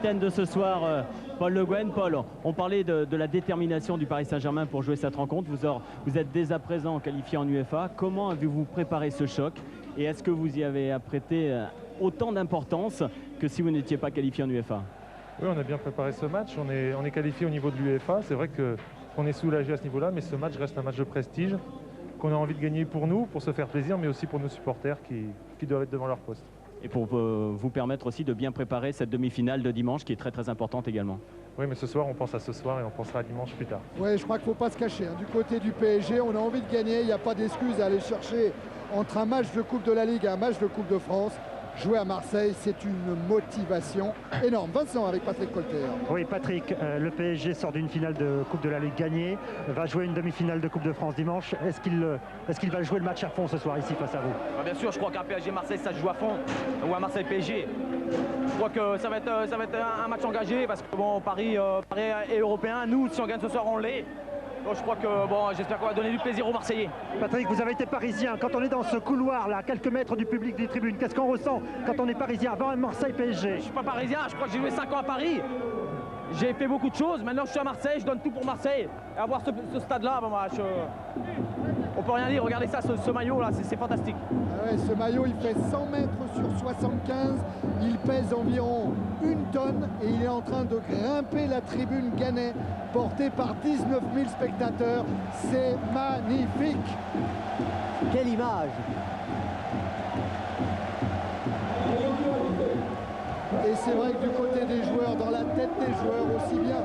capitaine de ce soir, Paul Le Guen. Paul, on parlait de la détermination du Paris Saint-Germain pour jouer cette rencontre. Vous êtes dès à présent qualifié en UEFA. Comment avez-vous préparé ce choc? Et est-ce que vous y avez apprêté autant d'importance que si vous n'étiez pas qualifié en UEFA? Oui, on a bien préparé ce match. On est qualifié au niveau de l'UEFA. C'est vrai qu'on est soulagé à ce niveau-là, mais ce match reste un match de prestige qu'on a envie de gagner pour nous, pour se faire plaisir, mais aussi pour nos supporters qui doivent être devant leur poste. Et pour vous permettre aussi de bien préparer cette demi-finale de dimanche qui est très très importante également. Oui, mais ce soir, on pense à ce soir et on pensera à dimanche plus tard. Oui, je crois qu'il ne faut pas se cacher. Du côté du PSG, on a envie de gagner. Il n'y a pas d'excuse à aller chercher entre un match de Coupe de la Ligue et un match de Coupe de France. Jouer à Marseille, c'est une motivation énorme. Vincent avec Patrick Colter. Oui, Patrick, le PSG sort d'une finale de Coupe de la Ligue gagnée, va jouer une demi-finale de Coupe de France dimanche. Est-ce qu'il va jouer le match à fond ce soir ici face à vous? Bien sûr, je crois qu'un PSG-Marseille, ça se joue à fond. Ou un Marseille-PSG. Je crois que ça va être un match engagé parce que bon, Paris est européen. Nous, si on gagne ce soir, on l'est. Donc je crois que bon, j'espère qu'on va donner du plaisir aux Marseillais. Patrick, vous avez été parisien. Quand on est dans ce couloir là, à quelques mètres du public des tribunes, qu'est-ce qu'on ressent quand on est parisien avant un Marseille-PSG? Je suis pas parisien, je crois que j'ai joué 5 ans à Paris. J'ai fait beaucoup de choses. Maintenant je suis à Marseille, je donne tout pour Marseille. Et avoir ce stade-là, bon, on peut rien dire. Regardez ça, ce maillot là, c'est fantastique. Ah ouais, ce maillot, il fait 100 mètres sur 75. Il pèse environ 1 tonne et il est en train de grimper la tribune Gannet, portée par 19 000 spectateurs. C'est magnifique. Quelle image! Et c'est vrai que du côté des joueurs, dans la tête des joueurs, aussi bien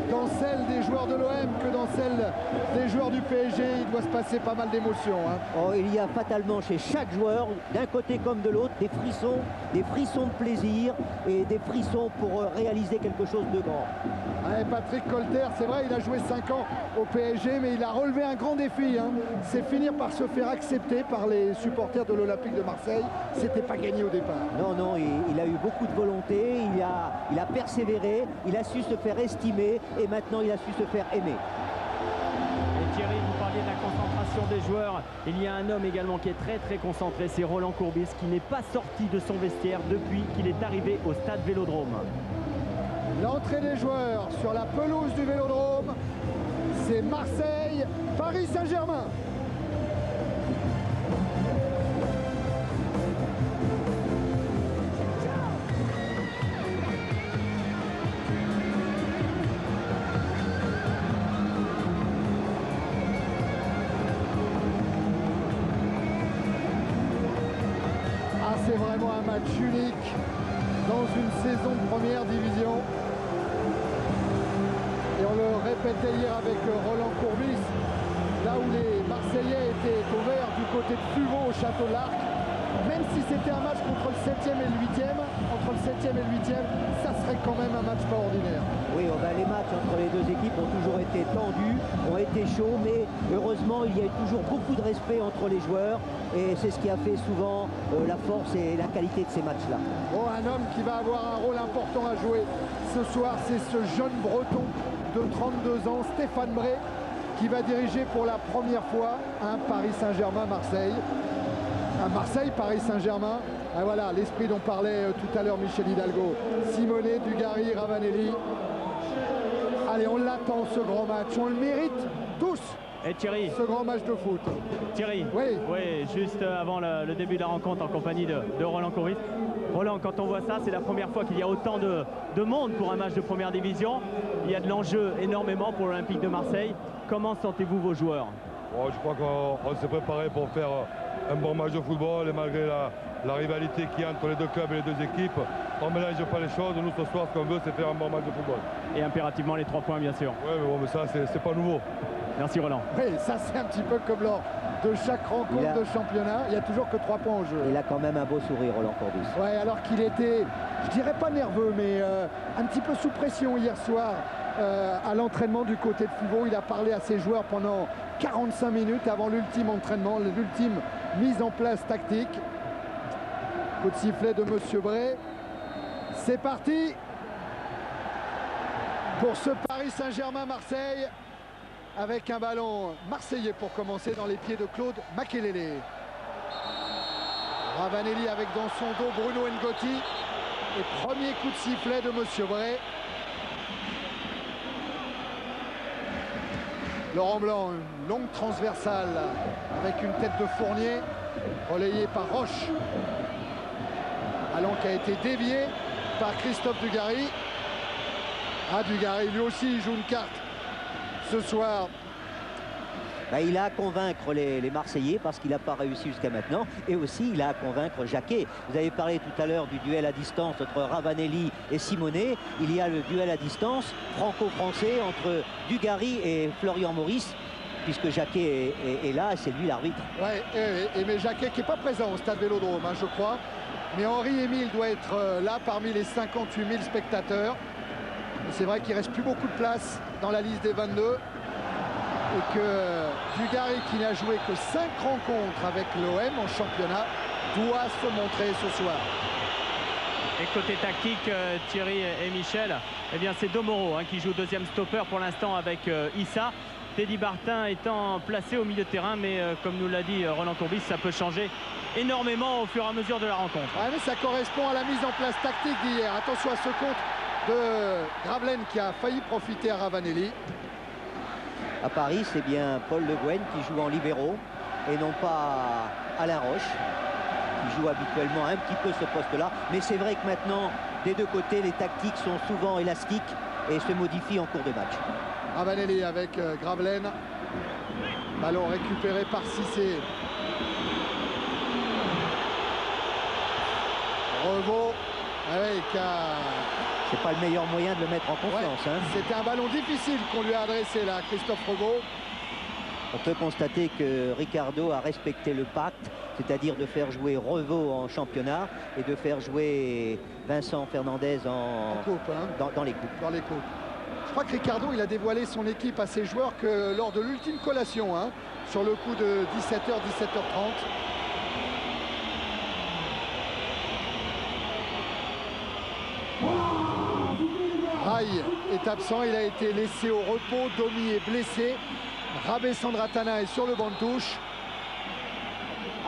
dans celle des joueurs de l'OM que dans celle des joueurs du PSG, il doit se passer pas mal d'émotions. Hein. Oh, il y a fatalement chez chaque joueur, d'un côté comme de l'autre, des frissons de plaisir et des frissons pour réaliser quelque chose de grand. Ouais, Patrick Colter, c'est vrai, il a joué 5 ans au PSG, mais il a relevé un grand défi. Hein. C'est finir par se faire accepter par les supporters de l'Olympique de Marseille. C'était pas gagné au départ. Non, non, il a eu beaucoup de volonté, il a persévéré, il a su se faire estimer et maintenant il a su se faire aimer. Et Thierry, vous parliez de la concentration des joueurs. Il y a un homme également qui est très très concentré, c'est Roland Courbis, qui n'est pas sorti de son vestiaire depuis qu'il est arrivé au stade Vélodrome. L'entrée des joueurs sur la pelouse du Vélodrome, c'est Marseille, Paris Saint-Germain. Ah, c'est vraiment un match unique dans une saison de première division. Et on le répétait hier avec Roland Courbis, là où les Marseillais étaient au vert du côté de Fuveau au Château de l'Arc. Même si c'était un match contre le 7e et le 8e, entre le 7e et le 8e, ça serait quand même un match pas ordinaire. Oui, les matchs entre les deux équipes ont toujours été tendus, ont été chauds, mais heureusement il y a eu toujours beaucoup de respect entre les joueurs et c'est ce qui a fait souvent la force et la qualité de ces matchs-là. Bon, un homme qui va avoir un rôle important à jouer ce soir, c'est ce jeune breton de 32 ans, Stéphane Bré, qui va diriger pour la première fois un Paris Saint-Germain-Marseille. Un Marseille-Paris Saint-Germain. Et voilà, l'esprit dont parlait tout à l'heure Michel Hidalgo. Simonet, Dugarry, Ravanelli. Allez, on l'attend ce grand match. On le mérite tous. Et Thierry, ce grand match de foot. Thierry, oui, juste avant le début de la rencontre en compagnie de Roland Courbis. Roland, quand on voit ça, c'est la première fois qu'il y a autant de monde pour un match de première division. Il y a de l'enjeu énormément pour l'Olympique de Marseille. Comment sentez-vous vos joueurs? Je crois qu'on s'est préparé pour faire un bon match de football et malgré la rivalité qu'il y a entre les deux clubs et les deux équipes, on ne mélange pas les choses. Nous, ce soir, ce qu'on veut, c'est faire un bon match de football. Et impérativement les 3 points, bien sûr. Oui, mais bon, mais ça, c'est pas nouveau. Merci Roland. Oui, ça c'est un petit peu comme lors de chaque rencontre de championnat. Il n'y a toujours que 3 points en jeu. Il a quand même un beau sourire, Roland Courbis. Ouais, alors qu'il était, je dirais pas nerveux, mais un petit peu sous pression hier soir à l'entraînement du côté de Fuveau. Il a parlé à ses joueurs pendant 45 minutes avant l'ultime entraînement, l'ultime mise en place tactique. Coup de sifflet de Monsieur Bré. C'est parti pour ce Paris Saint-Germain-Marseille avec un ballon marseillais pour commencer dans les pieds de Claude Makelele. Ravanelli avec dans son dos Bruno Ngotti. Et premier coup de sifflet de Monsieur Bray. Laurent Blanc, une longue transversale avec une tête de Fournier, relayée par Roche. Ballon qui a été dévié par Christophe Dugarry. Ah, Dugarry, lui aussi, il joue une carte ce soir. Il a à convaincre les Marseillais parce qu'il n'a pas réussi jusqu'à maintenant. Et aussi, il a à convaincre Jacquet. Vous avez parlé tout à l'heure du duel à distance entre Ravanelli et Simonet. Il y a le duel à distance franco-français entre Dugarry et Florian Maurice, puisque Jacquet est là, c'est lui l'arbitre. Ouais, mais Jacquet qui n'est pas présent au stade Vélodrome, hein, je crois. Mais Henri-Émile doit être là parmi les 58 000 spectateurs. C'est vrai qu'il ne reste plus beaucoup de place dans la liste des 22. Et que Dugarry, qui n'a joué que 5 rencontres avec l'OM en championnat, doit se montrer ce soir. Et côté tactique, Thierry et Michel, eh bien c'est Domoro qui joue deuxième stopper pour l'instant avec Issa. Teddy Bartin étant placé au milieu de terrain, mais comme nous l'a dit Roland Courbis, ça peut changer énormément au fur et à mesure de la rencontre. Ouais, mais ça correspond à la mise en place tactique d'hier. Attention à ce compte de Gravelaine qui a failli profiter à Ravanelli. À Paris, c'est bien Paul Le Guen qui joue en libéraux et non pas Alain Roche, qui joue habituellement un petit peu ce poste-là. Mais c'est vrai que maintenant, des deux côtés, les tactiques sont souvent élastiques et se modifient en cours de match. Ravanelli avec Gravelaine. Ballon récupéré par Cissé. Revaux avec... C'est pas le meilleur moyen de le mettre en confiance. Ouais, c'était un ballon difficile qu'on lui a adressé là, Christophe Revaux. On peut constater que Ricardo a respecté le pacte, c'est-à-dire de faire jouer Revaux en championnat et de faire jouer Vincent Fernandez en coupe, hein. dans les coupes. Dans les coupes. Je crois que Ricardo, il a dévoilé son équipe à ses joueurs que lors de l'ultime collation, hein, sur le coup de 17h, 17h30. Rail est absent, il a été laissé au repos. Domi est blessé. Rabé Sandratana est sur le banc de touche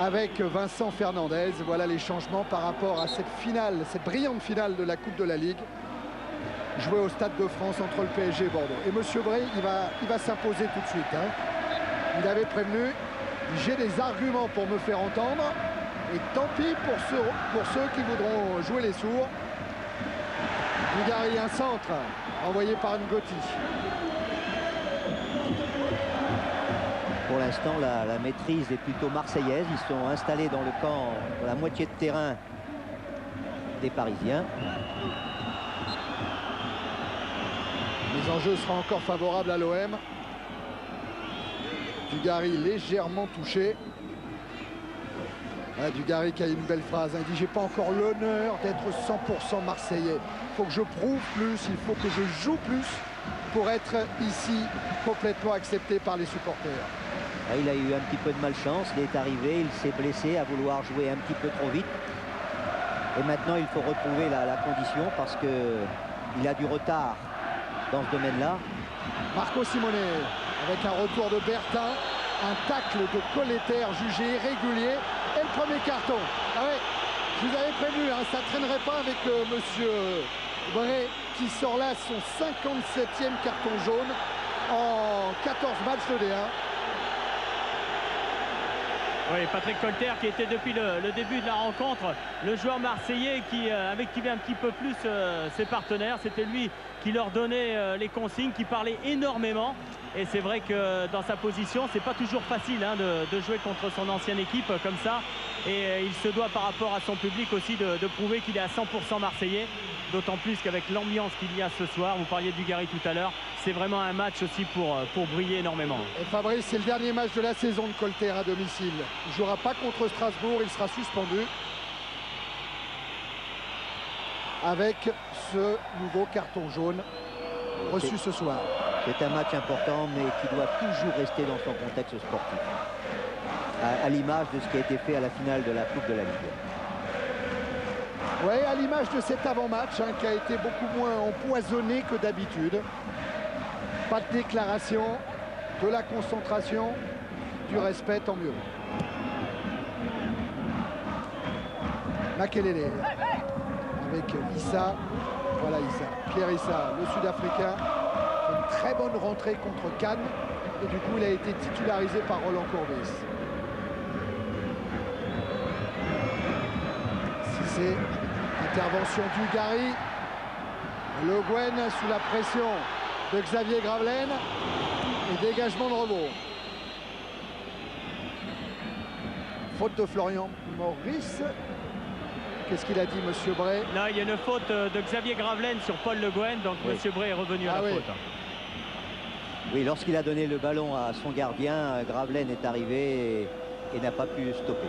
avec Vincent Fernandez. Voilà les changements par rapport à cette finale, cette brillante finale de la Coupe de la Ligue jouée au Stade de France entre le PSG et Bordeaux. Et Monsieur Bray, il va s'imposer tout de suite, hein. Il avait prévenu, j'ai des arguments pour me faire entendre et tant pis pour ceux qui voudront jouer les sourds. Dugarry, un centre envoyé par Ngotti. Pour l'instant, la maîtrise est plutôt marseillaise. Ils sont installés dans le camp, dans la moitié de terrain des Parisiens. Les enjeux seront encore favorables à l'OM. Dugarry légèrement touché. Ah, Dugarry qui a une belle phrase, hein. Il dit: j'ai pas encore l'honneur d'être 100% marseillais. Il faut que je prouve plus, il faut que je joue plus pour être ici complètement accepté par les supporters. Ah, il a eu un petit peu de malchance, il est arrivé, il s'est blessé à vouloir jouer un petit peu trop vite. Et maintenant il faut retrouver la condition parce qu'il a du retard dans ce domaine-là. Marco Simonet avec un retour de Bertin, un tacle de Colletter jugé irrégulier. Et le premier carton. Ah ouais, je vous avais prévenu, hein, ça ne traînerait pas avec Monsieur Bray qui sort là son 57e carton jaune en 14 matchs de D1. Oui, Patrick Colter qui était depuis le début de la rencontre le joueur marseillais qui avait activé un petit peu plus ses partenaires. C'était lui qui leur donnait les consignes, qui parlait énormément. Et c'est vrai que dans sa position, c'est pas toujours facile, hein, de jouer contre son ancienne équipe comme ça. Et il se doit par rapport à son public aussi de prouver qu'il est à 100% marseillais. D'autant plus qu'avec l'ambiance qu'il y a ce soir, vous parliez de Dugarry tout à l'heure, c'est vraiment un match aussi pour briller énormément. Et Fabrice, c'est le dernier match de la saison de Colter à domicile. Il ne jouera pas contre Strasbourg, il sera suspendu. Avec ce nouveau carton jaune reçu ce soir. C'est un match important, mais qui doit toujours rester dans son contexte sportif. À l'image de ce qui a été fait à la finale de la Coupe de la Ligue. Oui, à l'image de cet avant-match, hein, qui a été beaucoup moins empoisonné que d'habitude. Pas de déclaration, de la concentration, du respect, tant mieux. Makelele avec Issa. Voilà Issa, Pierre Issa, le Sud-Africain, une très bonne rentrée contre Cannes et du coup il a été titularisé par Roland Courbis. Cissé, intervention du Gary, Le Guen sous la pression de Xavier Gravelaine et dégagement de Revaux. Faute de Florian Maurice. Qu'est-ce qu'il a dit, monsieur Bray? Non, il y a une faute de Xavier Gravelaine sur Paul Le Guen, donc Oui. monsieur Bray est revenu à la faute. Oui, lorsqu'il a donné le ballon à son gardien, Gravelaine est arrivé et n'a pas pu stopper.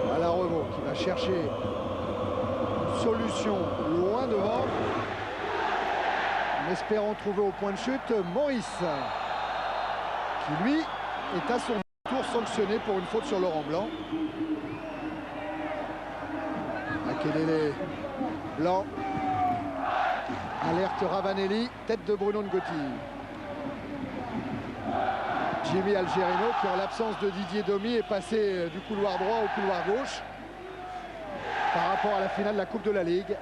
Voilà Revaux qui va chercher une solution loin devant. En espérant trouver au point de chute Maurice, qui lui est à son tour sanctionné pour une faute sur Laurent Blanc. Makelele, Blanc, alerte Ravanelli, tête de Bruno Ngotti. Jimmy Algerino qui en l'absence de Didier Domi est passé du couloir droit au couloir gauche par rapport à la finale de la Coupe de la Ligue.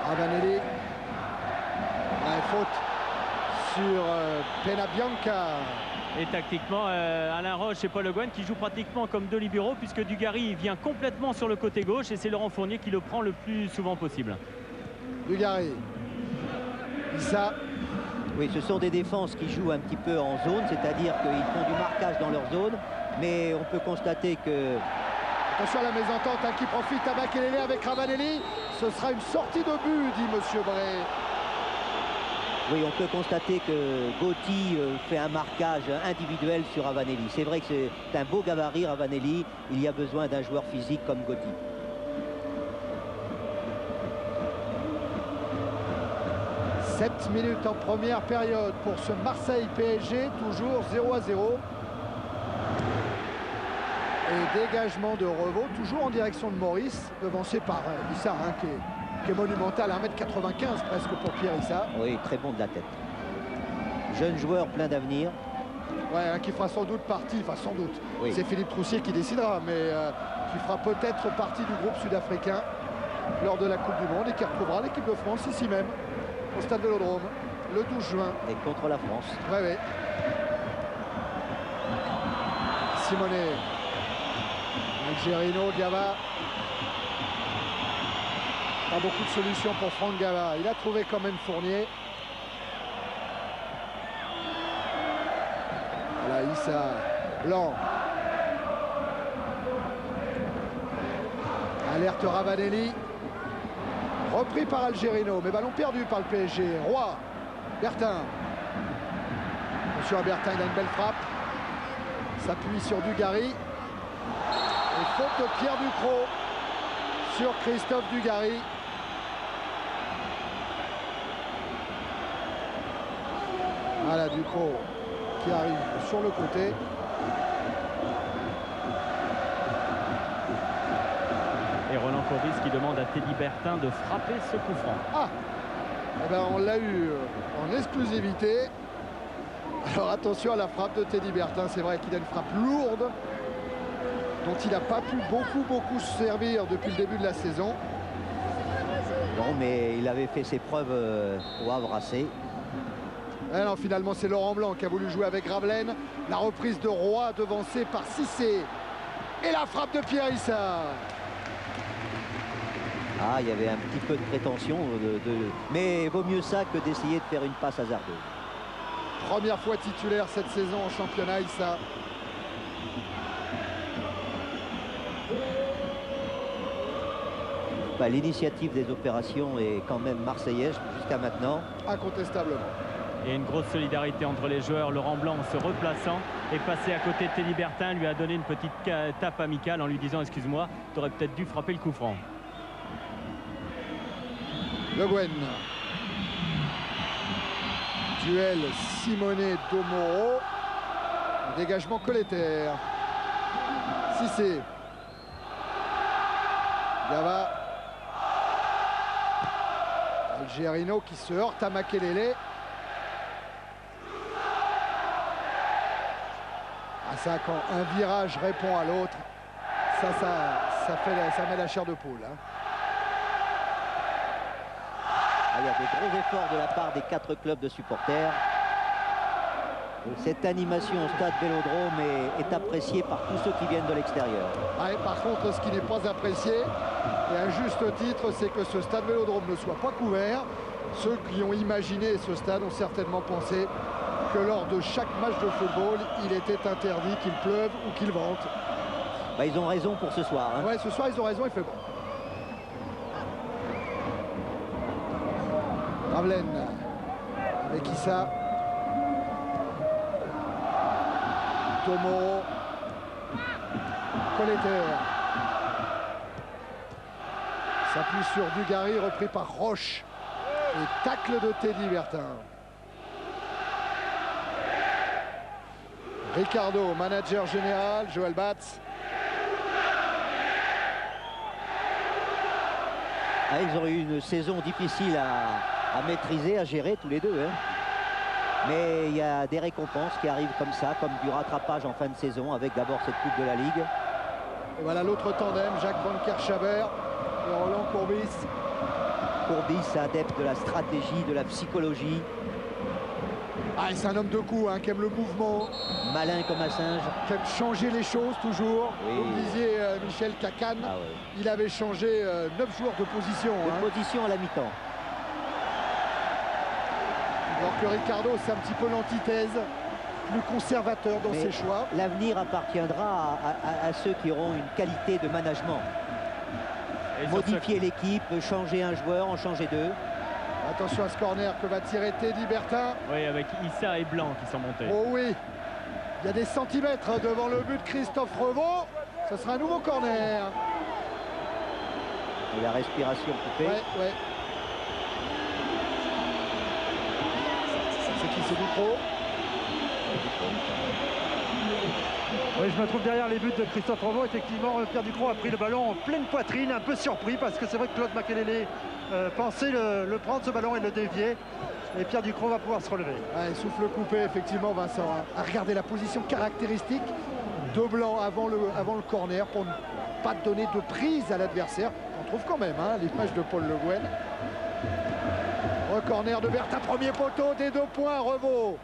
Ravanelli, faute sur Penabianca. Et tactiquement, Alain Roche et Paul Le Guen qui jouent pratiquement comme deux libéraux puisque Dugarry vient complètement sur le côté gauche et c'est Laurent Fournier qui le prend le plus souvent possible. Dugarry. Issa. Oui, ce sont des défenses qui jouent un petit peu en zone, c'est-à-dire qu'ils font du marquage dans leur zone, mais on peut constater que... Attention à la mésentente hein, qui profite à Makelele avec Ravanelli. Ce sera une sortie de but, dit monsieur Bray. Oui, on peut constater que Gotti fait un marquage individuel sur Ravanelli. C'est vrai que c'est un beau gabarit, Ravanelli. Il y a besoin d'un joueur physique comme Gotti. « 7 minutes en première période pour ce Marseille-PSG, toujours 0-0. Et dégagement de Revaux, toujours en direction de Maurice, devancé par Issa, hein, qui est monumental, 1m95 presque pour Pierre Issa. Oui, très bon de la tête. Jeune joueur plein d'avenir. Ouais, hein, qui fera sans doute partie, enfin sans doute, oui. C'est Philippe Troussier qui décidera, mais qui fera peut-être partie du groupe sud-africain lors de la Coupe du Monde et qui retrouvera l'équipe de France ici même, au Stade Vélodrome, le 12 juin. Et contre la France. Ouais, ouais. Simonet. Algerino, Gava. Pas beaucoup de solutions pour Franck Gava. Il a trouvé quand même Fournier. Voilà, Issa. Blanc. Alerte Ravanelli. Repris par Algerino, mais ballon perdu par le PSG. Roy. Bertin. Attention à Bertin, il a une belle frappe. S'appuie sur Dugarry. Et faute de Pierre Ducrot sur Christophe Dugarry. Voilà Ducrot qui arrive sur le côté. Et Roland Courbis qui demande à Teddy Bertin de frapper ce coup franc. Ah, eh ben, on l'a eu en exclusivité. Alors attention à la frappe de Teddy Bertin. C'est vrai qu'il a une frappe lourde dont il n'a pas pu beaucoup se servir depuis le début de la saison. Non, mais il avait fait ses preuves au Havre AC. Eh non, finalement, c'est Laurent Blanc qui a voulu jouer avec Gravelaine. La reprise de Roy devancée par Cissé. Et la frappe de Pierre Issa. Ah, il y avait un petit peu de prétention. Mais vaut mieux ça que d'essayer de faire une passe hasardeuse. Première fois titulaire cette saison en championnat, Issa. Bah, l'initiative des opérations est quand même marseillaise jusqu'à maintenant. Incontestablement. Et une grosse solidarité entre les joueurs. Laurent Blanc, en se replaçant, est passé à côté de Teddy Bertin, lui a donné une petite tape amicale en lui disant « Excuse-moi, tu aurais peut-être dû frapper le coup franc ». Le Guen. Duel Simonet-Domoro. Dégagement Colletter. Cissé. Gava. Algerino qui se heurte à Makelele. Ça, quand un virage répond à l'autre, ça met la chair de poule. Hein. Il y a de gros efforts de la part des 4 clubs de supporters. Cette animation au stade Vélodrome est appréciée par tous ceux qui viennent de l'extérieur. Ouais, par contre, ce qui n'est pas apprécié, et à juste titre, c'est que ce stade Vélodrome ne soit pas couvert. Ceux qui ont imaginé ce stade ont certainement pensé que lors de chaque match de football, il était interdit qu'il pleuve ou qu'il vente. Bah, ils ont raison pour ce soir. Hein. Ouais, ce soir, ils ont raison, il fait bon. Ravelaine avec Issa. Tomo. Colleter. S'appuie sur Dugarry, repris par Roche. Et tacle de Teddy Bertin. Ricardo, manager général, Joël Batz. Ah, ils ont eu une saison difficile à maîtriser, à gérer tous les deux. Hein. Mais il y a des récompenses qui arrivent comme ça, comme du rattrapage en fin de saison, avec d'abord cette Coupe de la Ligue. Et voilà l'autre tandem, Jacques Van Kerchaber et Roland Courbis. Courbis, adepte de la stratégie, de la psychologie. Ah, c'est un homme de coup, hein, qui aime le mouvement. Malin comme un singe. Qui aime changer les choses toujours. Oui. Vous me disiez Michel Cacan, Ah ouais. il avait changé 9 joueurs de position. De position à la mi-temps. Alors que Ricardo, c'est un petit peu l'antithèse, plus conservateur dans ses choix. L'avenir appartiendra à ceux qui auront une qualité de management. Et modifier l'équipe, changer un joueur, en changer 2. Attention à ce corner que va tirer Teddy Bertin. Oui, avec Issa et Blanc qui sont montés. Oh oui, il y a des centimètres devant le but de Christophe Revaux. Ce sera un nouveau corner. Et la respiration coupée. Ouais. C'est qui, c'est Ducrot? Oui, je me trouve derrière les buts de Christophe Revaux. Effectivement, Pierre Ducrot a pris le ballon en pleine poitrine, un peu surpris, parce que c'est vrai que Claude Makelele pensait le prendre, ce ballon, et le dévier. Et Pierre Ducrot va pouvoir se relever. Ouais, souffle coupé, effectivement, Vincent. À regarder la position caractéristique de Blanc avant le corner pour ne pas donner de prise à l'adversaire. On trouve quand même l'image de Paul Le Guen. Corner de Bertin, premier poteau, des 2 points. Revaux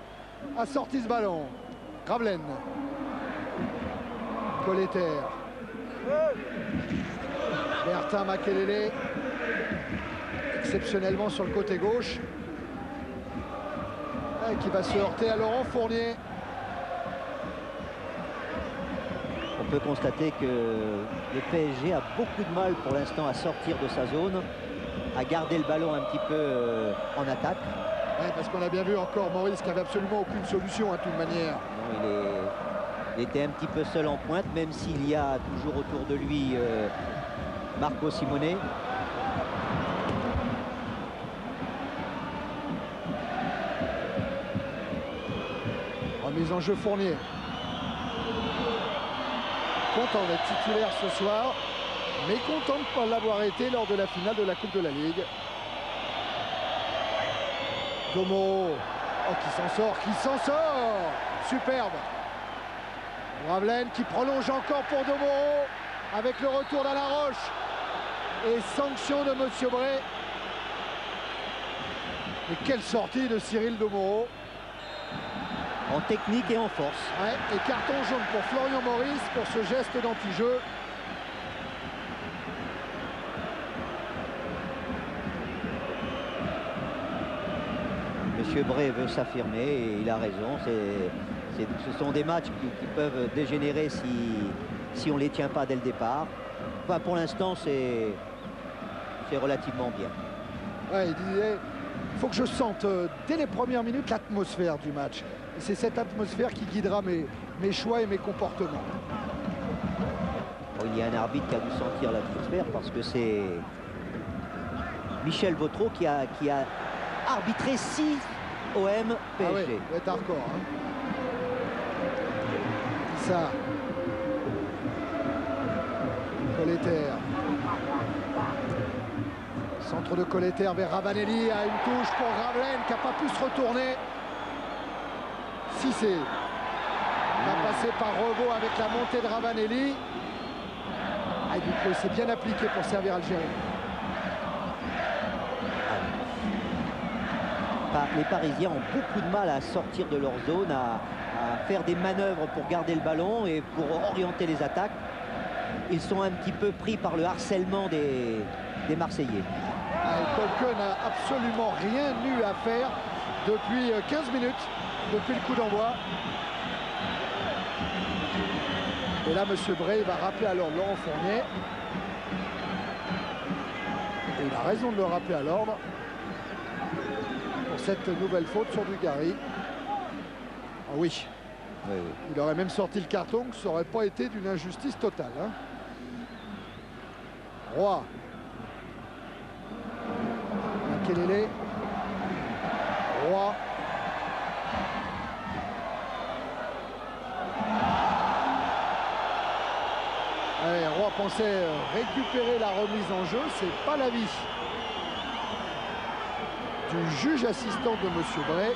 a sorti ce ballon. Ravelaine. Colleter. Bertin, Makelele. Exceptionnellement sur le côté gauche. Et qui va se heurter à Laurent Fournier. On peut constater que le PSG a beaucoup de mal pour l'instant à sortir de sa zone, à garder le ballon un petit peu en attaque. Ouais, parce qu'on a bien vu encore Maurice qui avait absolument aucune solution à toute manière. Non, il était un petit peu seul en pointe, même s'il y a toujours autour de lui Marco Simone. Remise en jeu Fournier. Content d'être titulaire ce soir, mais content de ne pas l'avoir été lors de la finale de la Coupe de la Ligue. Domo, qui s'en sort, superbe. Ravelaine qui prolonge encore pour Domo, avec le retour d'Alain Roche. Et sanction de Monsieur Bray. Et quelle sortie de Cyril Domo. En technique et en force. Ouais, et carton jaune pour Florian Maurice pour ce geste d'anti-jeu. Monsieur Bray veut s'affirmer et il a raison. Ce sont des matchs qui peuvent dégénérer si on ne les tient pas dès le départ. Enfin, pour l'instant, c'est relativement bien. Ouais, il disait, il faut que je sente dès les premières minutes l'atmosphère du match. Et c'est cette atmosphère qui guidera mes choix et mes comportements. Bon, il y a un arbitre qui a dû sentir l'atmosphère parce que c'est Michel Vautreau qui a arbitré 6 OM PSG. Ah oui, il va être hardcore. Ça. Colleter. Centre de Colleter vers Ravanelli à une touche pour Ravelaine qui n'a pas pu se retourner. Cissé. va passer par Rebo avec la montée de Ravanelli. Ah, Ducreux s'est bien appliqué pour servir Algérie. Les Parisiens ont beaucoup de mal à sortir de leur zone, à faire des manœuvres pour garder le ballon et pour orienter les attaques. Ils sont un petit peu pris par le harcèlement des Marseillais. Coque n'a absolument rien eu à faire depuis 15 minutes, depuis le coup d'envoi. Et là, M. Bray va rappeler alors Laurent Fournier. Et il a raison de le rappeler à l'ordre pour cette nouvelle faute sur Dugarry. Ah oui. Oui. Il aurait même sorti le carton, ça n'aurait pas été d'une injustice totale. Hein. Roy. Makelele. Roy. Allez, Roy pensait récupérer la remise en jeu, c'est pas l'avis du juge assistant de M. Bray.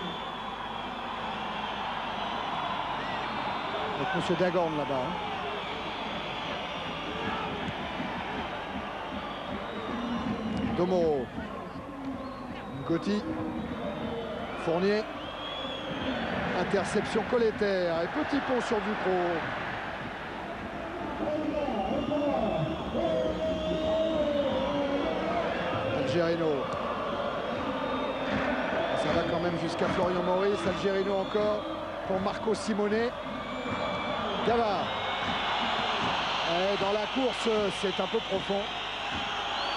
Avec M. Dagorn là-bas. Hein. Domoro. Gotti. Fournier. Interception Colleter. Et petit pont sur Ducreux. Algerino. Ça va quand même jusqu'à Florian Maurice. Algerino encore pour Marco Simone. Gava. Dans la course, c'est un peu profond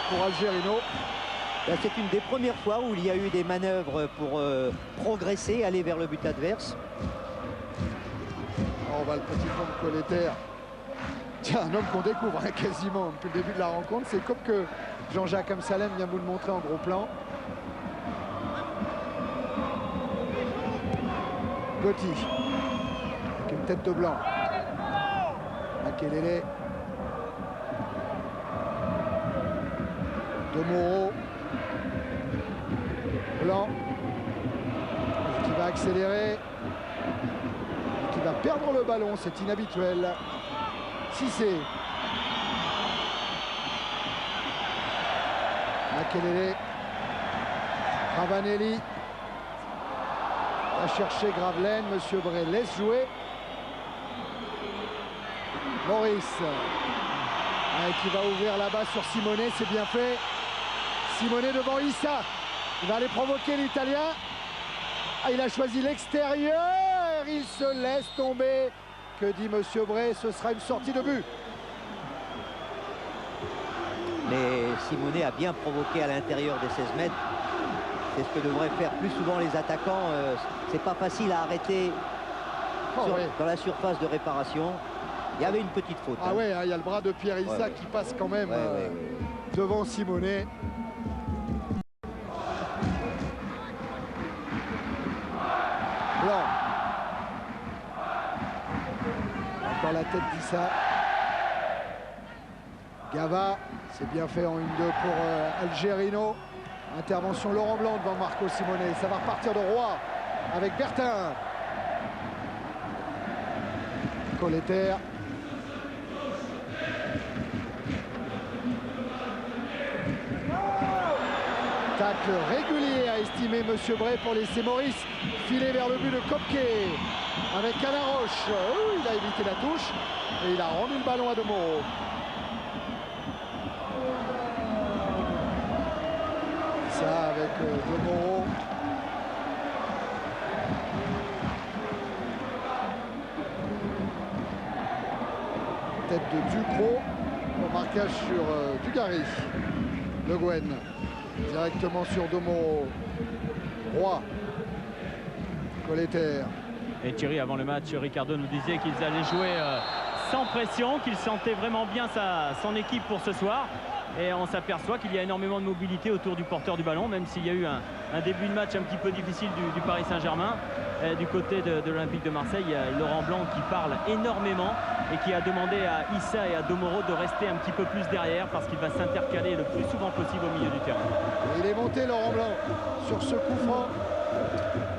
pour Algerino. C'est une des premières fois où il y a eu des manœuvres pour progresser, aller vers le but adverse. On va le petit pont de Colleter. Tiens, un homme qu'on découvre hein, quasiment depuis le début de la rencontre. C'est comme que Jean-Jacques Amsalem vient vous le montrer en gros plan. Gotti. Avec une tête de blanc. Makelele. Domoro. Blanc. Qui va accélérer. Qui va perdre le ballon. C'est inhabituel. Cissé. Makelele. Ravanelli. Va chercher Gravelaine. Monsieur Bray laisse jouer. Maurice. Qui va ouvrir là-bas sur Simone. C'est bien fait. Simone devant Issa. Il va aller provoquer l'Italien. Ah, il a choisi l'extérieur. Il se laisse tomber. Que dit Monsieur Bray? Ce sera une sortie de but. Mais Simone a bien provoqué à l'intérieur des 16 mètres. C'est ce que devraient faire plus souvent les attaquants. C'est pas facile à arrêter dans la surface de réparation. Il y avait une petite faute. Ah ouais, il y a le bras de Pierre Issa qui passe quand même devant Simone. Blanc. Encore la tête d'Issa. Gava, c'est bien fait en 1-2 pour Algerino. Intervention Laurent Blanc devant Marco Simone. Ça va repartir de Roy avec Bertin. Colleter. Tacle régulier a estimé Monsieur Bray pour laisser Maurice filer vers le but de Kopke avec Canaroche. Il a évité la touche et il a rendu le ballon à Domoro. Ça avec Domoro. Tête de Ducreux au marquage sur Dugarry. Le Guen directement sur Domoro. Roy. Colleter. Et Thierry, avant le match, Ricardo nous disait qu'ils allaient jouer sans pression, qu'ils sentaient vraiment bien son équipe pour ce soir. Et on s'aperçoit qu'il y a énormément de mobilité autour du porteur du ballon, même s'il y a eu un début de match un petit peu difficile du Paris Saint-Germain. Du côté de l'Olympique de Marseille, il y a Laurent Blanc qui parle énormément. et qui a demandé à Issa et à Domoro de rester un petit peu plus derrière parce qu'il va s'intercaler le plus souvent possible au milieu du terrain. Et il est monté Laurent Blanc sur ce coup franc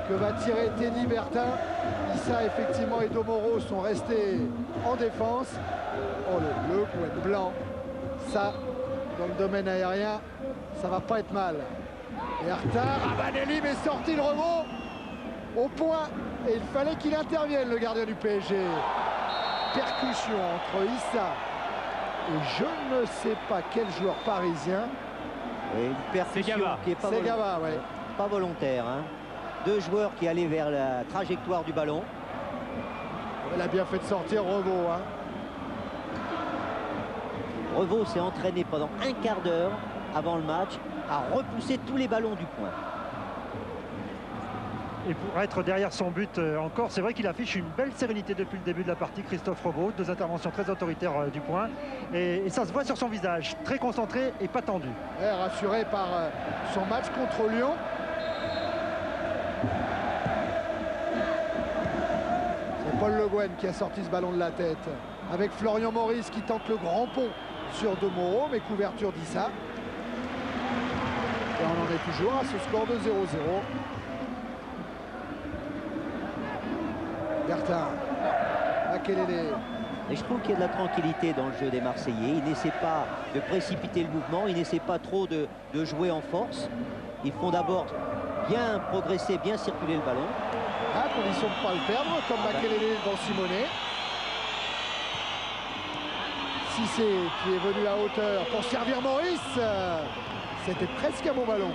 que va tirer Teddy Bertin. Issa effectivement et Domoro sont restés en défense. Oh le coup blanc, ça dans le domaine aérien, ça va pas être mal. Et Artar, Ravanelli mais sorti le rebond au point et il fallait qu'il intervienne le gardien du PSG. Percussion entre Issa et je ne sais pas quel joueur parisien. Et une percussion qui est C'est Gava, ouais. pas volontaire. Hein. Deux joueurs qui allaient vers la trajectoire du ballon. Il a bien fait de sortir Revaux. Hein. Revaux s'est entraîné pendant un quart d'heure avant le match à repousser tous les ballons du point. Et pour être derrière son but encore, c'est vrai qu'il affiche une belle sérénité depuis le début de la partie, Christophe Revaux. Deux interventions très autoritaires du point. Et ça se voit sur son visage, très concentré et pas tendu. Ouais, rassuré par son match contre Lyon. C'est Paul Le Guen qui a sorti ce ballon de la tête. Avec Florian Maurice qui tente le grand pont sur Domoro, mais couverture d'Issa. Et on en est toujours à ce score de 0-0. Bertin, Makelele. Et je trouve qu'il y a de la tranquillité dans le jeu des Marseillais. Ils n'essaient pas de précipiter le mouvement, ils n'essaient pas trop de jouer en force. Ils font d'abord bien progresser, bien circuler le ballon. À condition de ne pas le perdre, comme Makelele devant Simonet. Cissé qui est venu à hauteur pour servir Maurice. C'était presque un bon ballon.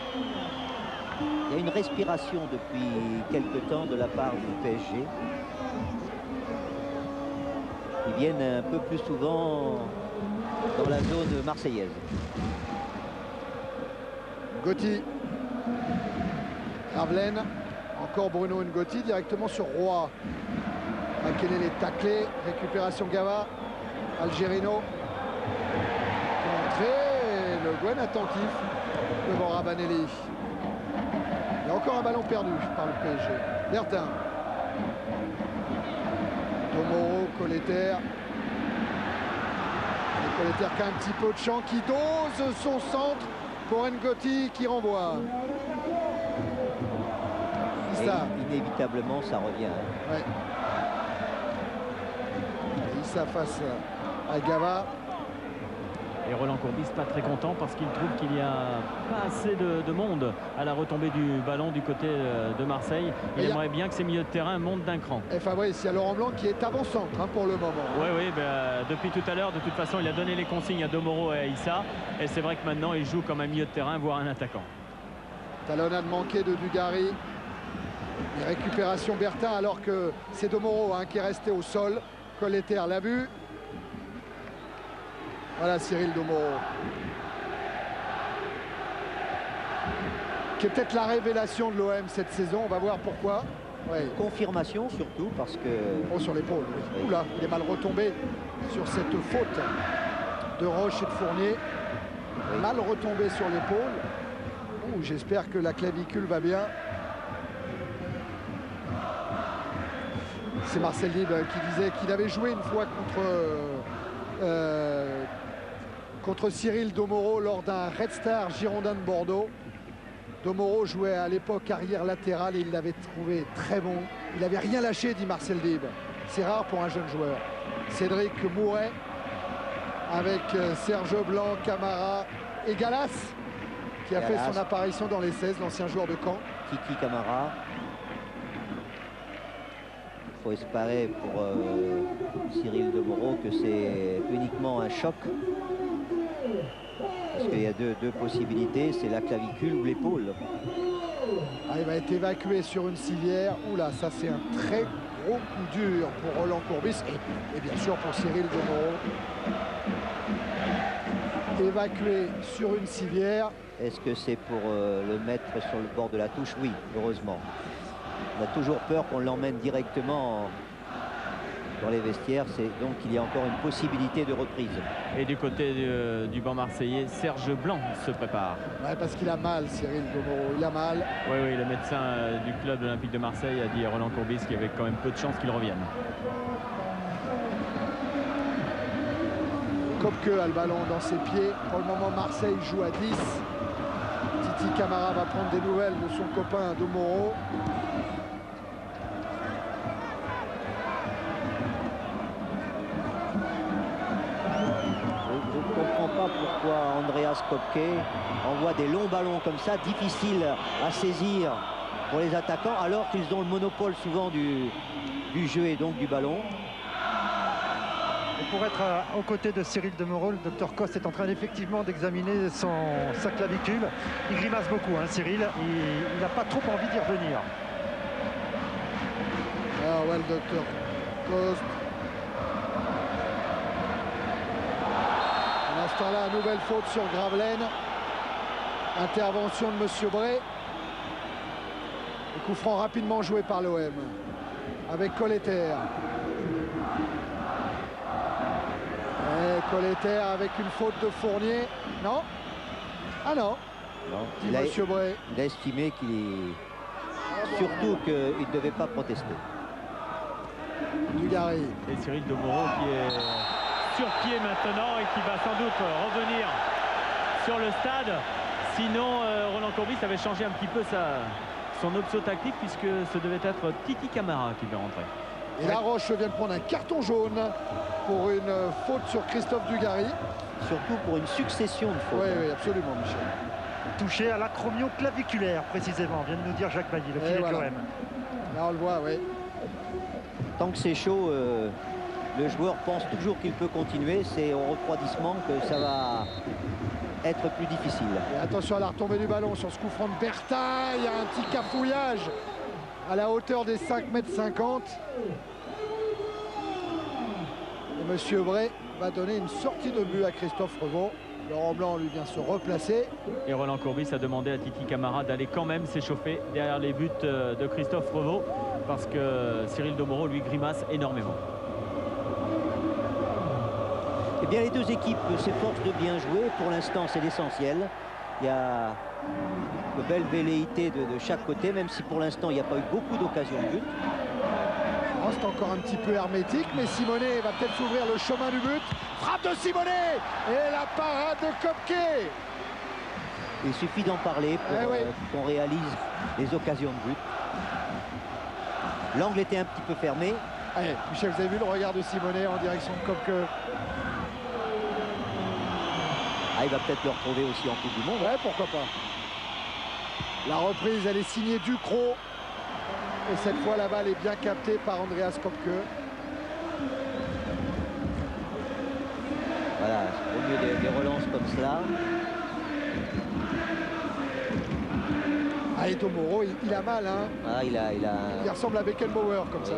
Il y a une respiration depuis quelque temps de la part du PSG. Ils viennent un peu plus souvent dans la zone marseillaise. Gotti. Ravelaine. Encore Bruno Ngotti directement sur Roy. Makelele est taclé. Récupération Gava. Algerino. Entrée. Le Guen attentif devant Rabanelli. Il y a encore un ballon perdu par le PSG. Bertin. Domoro, Colleter. Colleter qui a un petit peu de champ, qui dose son centre pour Ngotti qui renvoie. Issa. Et inévitablement, ça revient. Ouais. Issa face à Gava. Et Roland Courbis pas très content parce qu'il trouve qu'il n'y a pas assez de monde à la retombée du ballon du côté de Marseille. Il aimerait bien que ces milieux de terrain montent d'un cran. Et Fabrice, il y a Laurent Blanc qui est avant-centre pour le moment. Oui, depuis tout à l'heure, de toute façon, il a donné les consignes à Domoro et à Issa. Et c'est vrai que maintenant, il joue comme un milieu de terrain, voire un attaquant. Talonnade manquée de Dugarry. Et récupération Bertin alors que c'est Domoro qui est resté au sol. Colleter l'a vu. Voilà Cyril Domoro. Qui est peut-être la révélation de l'OM cette saison. On va voir pourquoi. Ouais. Confirmation surtout parce que... Oh, sur l'épaule. Oui. Oula, il est mal retombé sur cette faute de Roche et de Fournier. Oui. Mal retombé sur l'épaule. J'espère que la clavicule va bien. C'est Marcel Dib qui disait qu'il avait joué une fois contre Cyril Domoro lors d'un Red Star Girondin de Bordeaux. Domoro jouait à l'époque arrière latéral et il l'avait trouvé très bon. Il n'avait rien lâché, dit Marcel Dib. C'est rare pour un jeune joueur. Cédric Mouret avec Serge Blanc, Camara et Gallas qui a fait son apparition dans les 16, l'ancien joueur de Caen. Kiki Camara. Il faut espérer pour Cyril Domoro que c'est uniquement un choc. Parce qu'il y a deux possibilités, c'est la clavicule ou l'épaule. Il va être évacué sur une civière. Oula, ça c'est un très gros coup dur pour Roland Courbis et bien sûr pour Cyril Domoro. Évacué sur une civière. Est-ce que c'est pour le mettre sur le bord de la touche? Oui, heureusement. On a toujours peur qu'on l'emmène directement dans les vestiaires, c'est donc il y a encore une possibilité de reprise. Et du côté du banc marseillais, Serge Blanc se prépare. Ouais, parce qu'il a mal, Cyril Domoro, il a mal. Oui, le médecin du club olympique de Marseille a dit à Roland Courbis qu'il y avait quand même peu de chances qu'il revienne. Kopke a le ballon dans ses pieds. Pour le moment, Marseille joue à 10. Titi Camara va prendre des nouvelles de son copain Domoro. Je ne comprends pas pourquoi Andreas Kopke envoie des longs ballons comme ça, difficiles à saisir pour les attaquants, alors qu'ils ont le monopole souvent du jeu et donc du ballon. Et pour être aux côtés de Cyril Demoro, le docteur Coste est en train effectivement d'examiner sa clavicule. Il grimace beaucoup, hein, Cyril. Il n'a pas trop envie d'y revenir. Ah ouais, le docteur Coste. Pendant ce temps-là, nouvelle faute sur Gravelaine. Intervention de Monsieur Bray. Le coup franc rapidement joué par l'OM. Avec Colleter. Colleter avec une faute de Fournier. Non. Ah non. Il a estimé qu'il surtout qu'il ne devait pas protester. Dugarry. Et Cyril Demoro qui est sur pied maintenant et qui va sans doute revenir sur le stade. Sinon, Roland Courbis avait changé un petit peu son option tactique puisque ce devait être Titi Camara qui devait rentrer. Et La Roche vient de prendre un carton jaune pour une faute sur Christophe Dugarry. Surtout pour une succession de fautes. Oui, oui, absolument, Michel. Touché à l'acromioclaviculaire, précisément, vient de nous dire Jacques Bailly, le kiné de l'OM. Là, on le voit, oui. Tant que c'est chaud, le joueur pense toujours qu'il peut continuer. C'est au refroidissement que ça va être plus difficile. Et attention à la retombée du ballon sur ce coup franc de Bertin. Il y a un petit cafouillage à la hauteur des 5,50 m. Et Monsieur Bray va donner une sortie de but à Christophe Revaux. Laurent Blanc lui vient se replacer. Et Roland Courbis a demandé à Titi Camara d'aller quand même s'échauffer derrière les buts de Christophe Revaux parce que Cyril Demoro lui grimace énormément. Eh bien, les deux équipes s'efforcent de bien jouer. Pour l'instant, c'est l'essentiel. Il y a de belles velléités de chaque côté, même si pour l'instant, il n'y a pas eu beaucoup d'occasions de but. Oh, c'est encore un petit peu hermétique, mais Simonet va peut-être s'ouvrir le chemin du but. Frappe de Simonet et la parade de Kopke. Il suffit d'en parler pour qu'on réalise les occasions de but. L'angle était un petit peu fermé. Allez, Michel, vous avez vu le regard de Simonet en direction de Kopke? Ah, il va peut-être le retrouver aussi en Coupe du Monde. Ouais, pourquoi pas. La reprise, elle est signée Ducrot. Et cette fois, la balle est bien captée par Andreas Kopke. Voilà, au mieux des relances comme cela. Ah, et Domoro, il a mal, hein. Ah, Il ressemble à Beckenbauer, comme ça.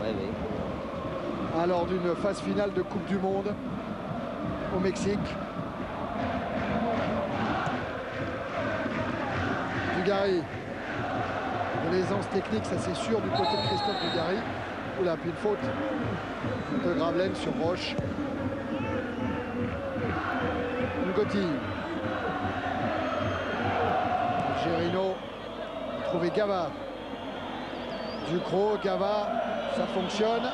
Oui, oui. Alors d'une phase finale de Coupe du Monde au Mexique. Dugarry. De l'aisance technique, ça c'est sûr, du côté de Christophe Dugarry. Oula, puis une faute de Gravelaine sur Roche. Ngotti. Gerino. Trouvé Gava. Ducrot, Gava, ça fonctionne.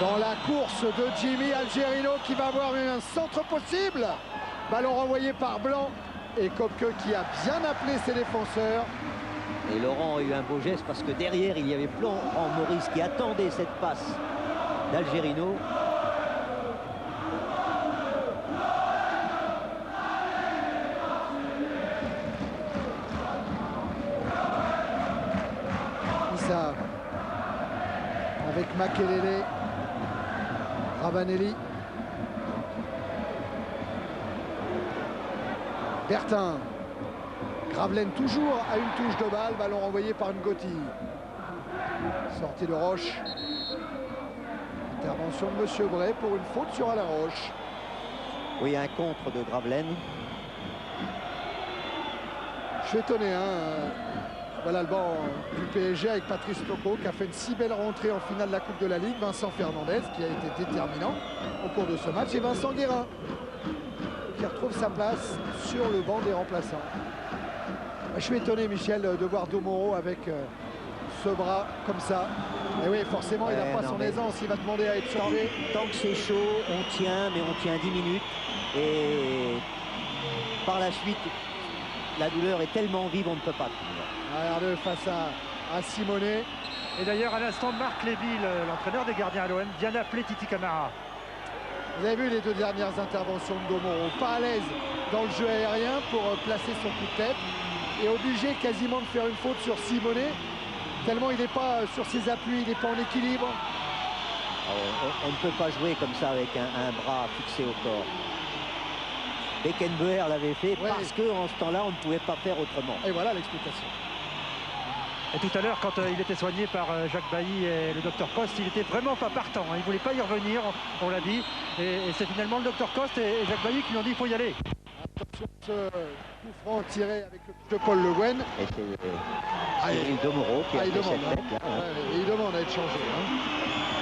Dans la course de Jimmy Algerino qui va avoir un centre possible. Ballon renvoyé par Blanc et Kopke qui a bien appelé ses défenseurs. Et Laurent a eu un beau geste parce que derrière il y avait Florent Maurice qui attendait cette passe d'Algerino. Issa avec Makelele, Ravanelli, Bertin. Gravelaine toujours à une touche de balle, ballon renvoyé par Ngotti. Sortie de Roche. Intervention de Monsieur Bray pour une faute sur Alain Roche. Oui, un contre de Gravelaine. Je suis étonné, hein. Voilà le banc du PSG avec Patrice Loco qui a fait une si belle rentrée en finale de la Coupe de la Ligue. Vincent Fernandez qui a été déterminant au cours de ce match. Et Vincent Guérin qui retrouve sa place sur le banc des remplaçants. Je suis étonné, Michel, de voir Domoro avec ce bras comme ça. Et oui, forcément, il n'a pas son aisance, il va demander à être changé. Tant que c'est chaud, on tient, mais on tient 10 minutes. Et par la suite, la douleur est tellement vive, on ne peut pas tenir. Regardez face à Simonet. Et d'ailleurs, à l'instant, Marc Lévy, l'entraîneur des gardiens à l'OM, vient d'appeler Titi Camara. Vous avez vu les deux dernières interventions de Domoro, pas à l'aise dans le jeu aérien pour placer son coup de tête et obligé quasiment de faire une faute sur Simonet, tellement il n'est pas sur ses appuis, il n'est pas en équilibre. On ne peut pas jouer comme ça avec un bras fixé au corps. Beckenbauer l'avait fait parce qu'en ce temps-là, on ne pouvait pas faire autrement. Et voilà l'explication. Et tout à l'heure, quand il était soigné par Jacques Bailly et le docteur Coste, il n'était vraiment pas partant. Il ne voulait pas y revenir, on l'a dit. Et c'est finalement le docteur Coste et Jacques Bailly qui lui ont dit qu'il faut y aller. Attention, ce coup franc tiré avec le touche de Paul Le Guen. Et c'est Cyril Domoro qui a fait cette tête, là. Il demande à être changé.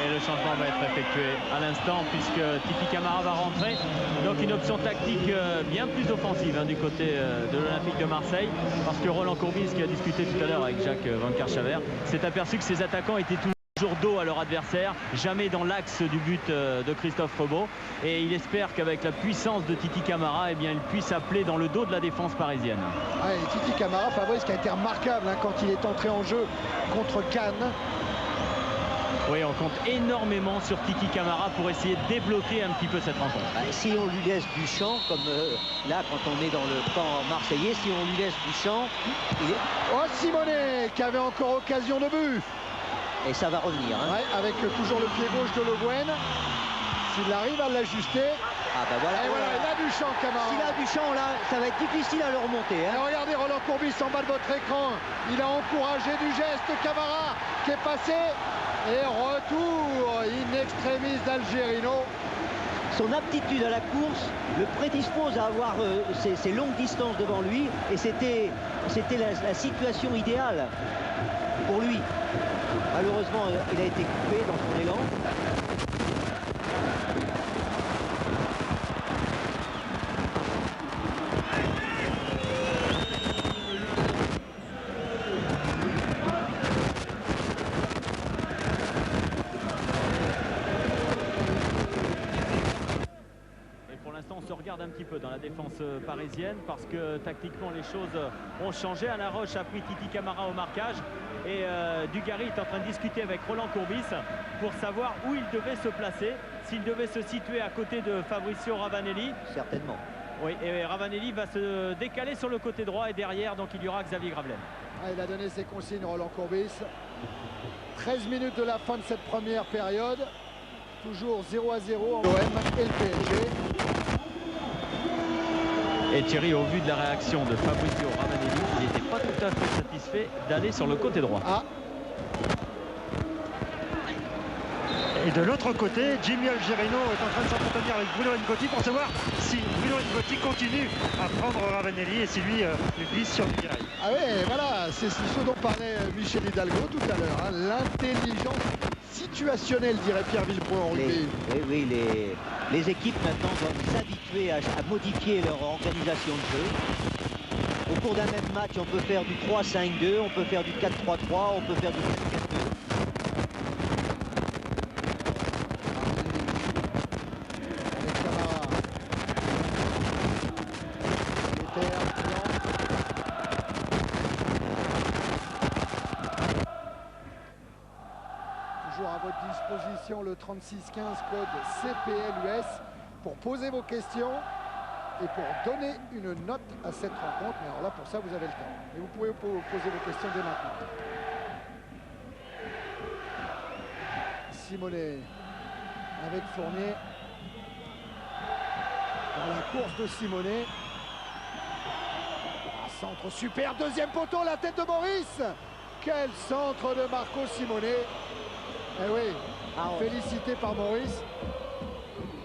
Et le changement va être effectué à l'instant puisque Titi Camara va rentrer. Donc une option tactique bien plus offensive du côté de l'Olympique de Marseille. Parce que Roland Courbis, qui a discuté tout à l'heure avec Jacques Van Kerchaver, s'est aperçu que ses attaquants étaient toujours dos à leur adversaire, jamais dans l'axe du but de Christophe Rebaud. Et il espère qu'avec la puissance de Titi Camara, eh bien, il puisse appeler dans le dos de la défense parisienne. Et Titi Camara, Fabrice, qui a été remarquable quand il est entré en jeu contre Cannes. Oui, on compte énormément sur Titi Camara pour essayer de débloquer un petit peu cette rencontre. Si on lui laisse du champ, comme là quand on est dans le camp marseillais, si on lui laisse du champ, Oh, Simonet qui avait encore occasion de but. Et ça va revenir. Ouais, avec toujours le pied gauche de Le Guen. S'il arrive à l'ajuster. Voilà. Et voilà, il a du champ, Camara. S'il a du champ là, ça va être difficile à le remonter. Et regardez Roland Courbis en bas de votre écran. Il a encouragé du geste Camara qui est passé. Et retour in extremis d'Algerino. Son aptitude à la course le prédispose à avoir ces longues distances devant lui. Et c'était la situation idéale pour lui. Malheureusement, il a été coupé dans son élan. Un petit peu dans la défense parisienne parce que tactiquement les choses ont changé. Alain Roche a pris Titi Camara au marquage et Dugarry est en train de discuter avec Roland Courbis pour savoir où il devait se placer, s'il devait se situer à côté de Fabrizio Ravanelli. Certainement. Oui, et Ravanelli va se décaler sur le côté droit et derrière donc il y aura Xavier Gravelaine. Il a donné ses consignes, Roland Courbis. 13 minutes de la fin de cette première période, toujours 0-0 entre l'OM et le PSG. Et Thierry, au vu de la réaction de Fabrizio Ravanelli, il n'était pas tout à fait satisfait d'aller sur le côté droit. Et de l'autre côté, Jimmy Algerino est en train de s'entretenir avec Bruno Ngotti pour savoir si Bruno Ngotti continue à prendre Ravanelli et si lui glisse sur Dugarry. Ah oui, voilà, c'est ce dont parlait Michel Hidalgo tout à l'heure. L'intelligence situationnelle, dirait Pierre Villebreau en rugby. Oui, les équipes maintenant doivent s'habituer à modifier leur organisation de jeu. Au cours d'un même match, on peut faire du 3-5-2, on peut faire du 4-3-3, on peut faire du 4-4-2. Le 36-15 code CPLUS pour poser vos questions et pour donner une note à cette rencontre. Mais alors là, pour ça, vous avez le temps. Et vous pouvez poser vos questions dès maintenant. Simonet avec Fournier. Dans la course de Simonet. Un centre super. Deuxième poteau, la tête de Maurice. Quel centre de Marco Simonet. Eh oui. Félicité par Maurice.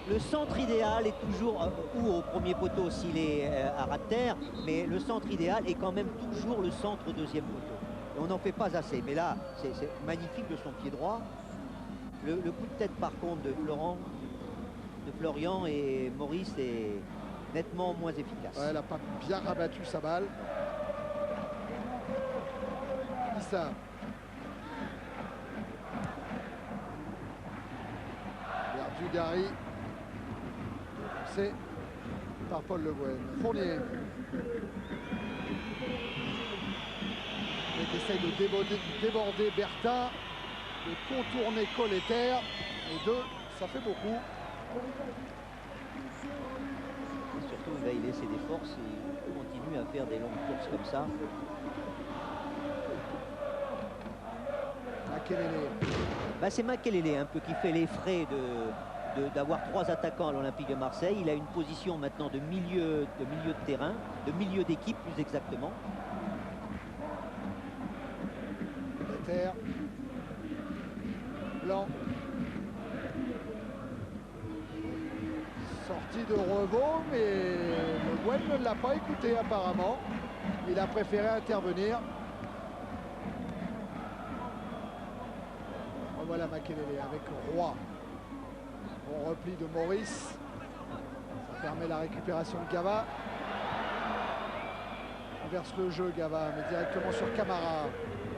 Le centre idéal est toujours, ou au premier poteau s'il est à ras de terre, mais le centre idéal est quand même toujours le centre deuxième poteau. Et on n'en fait pas assez, mais là, c'est magnifique de son pied droit. Le coup de tête par contre de Florian et Maurice est nettement moins efficace. Ouais, elle n'a pas bien rabattu sa balle. Issa. Dugarry. C'est par Paul Le Guen. Fournier. Il essaye de déborder Bertha, de contourner Colletter. Et 2, ça fait beaucoup. Et surtout, il va y laisser des forces et il continue à faire des longues courses comme ça. Makelele. Bah, c'est Makelele un peu qui fait les frais d'avoir 3 attaquants à l'Olympique de Marseille. Il a une position maintenant de milieu de terrain, de milieu d'équipe plus exactement. Terre. Blanc. Sortie de Revaux, mais Le Guen ne l'a pas écouté apparemment. Il a préféré intervenir. Voilà Makelele avec Roy. Bon repli de Maurice. Ça permet la récupération de Gava. Inverse le jeu Gava, mais directement sur Camara.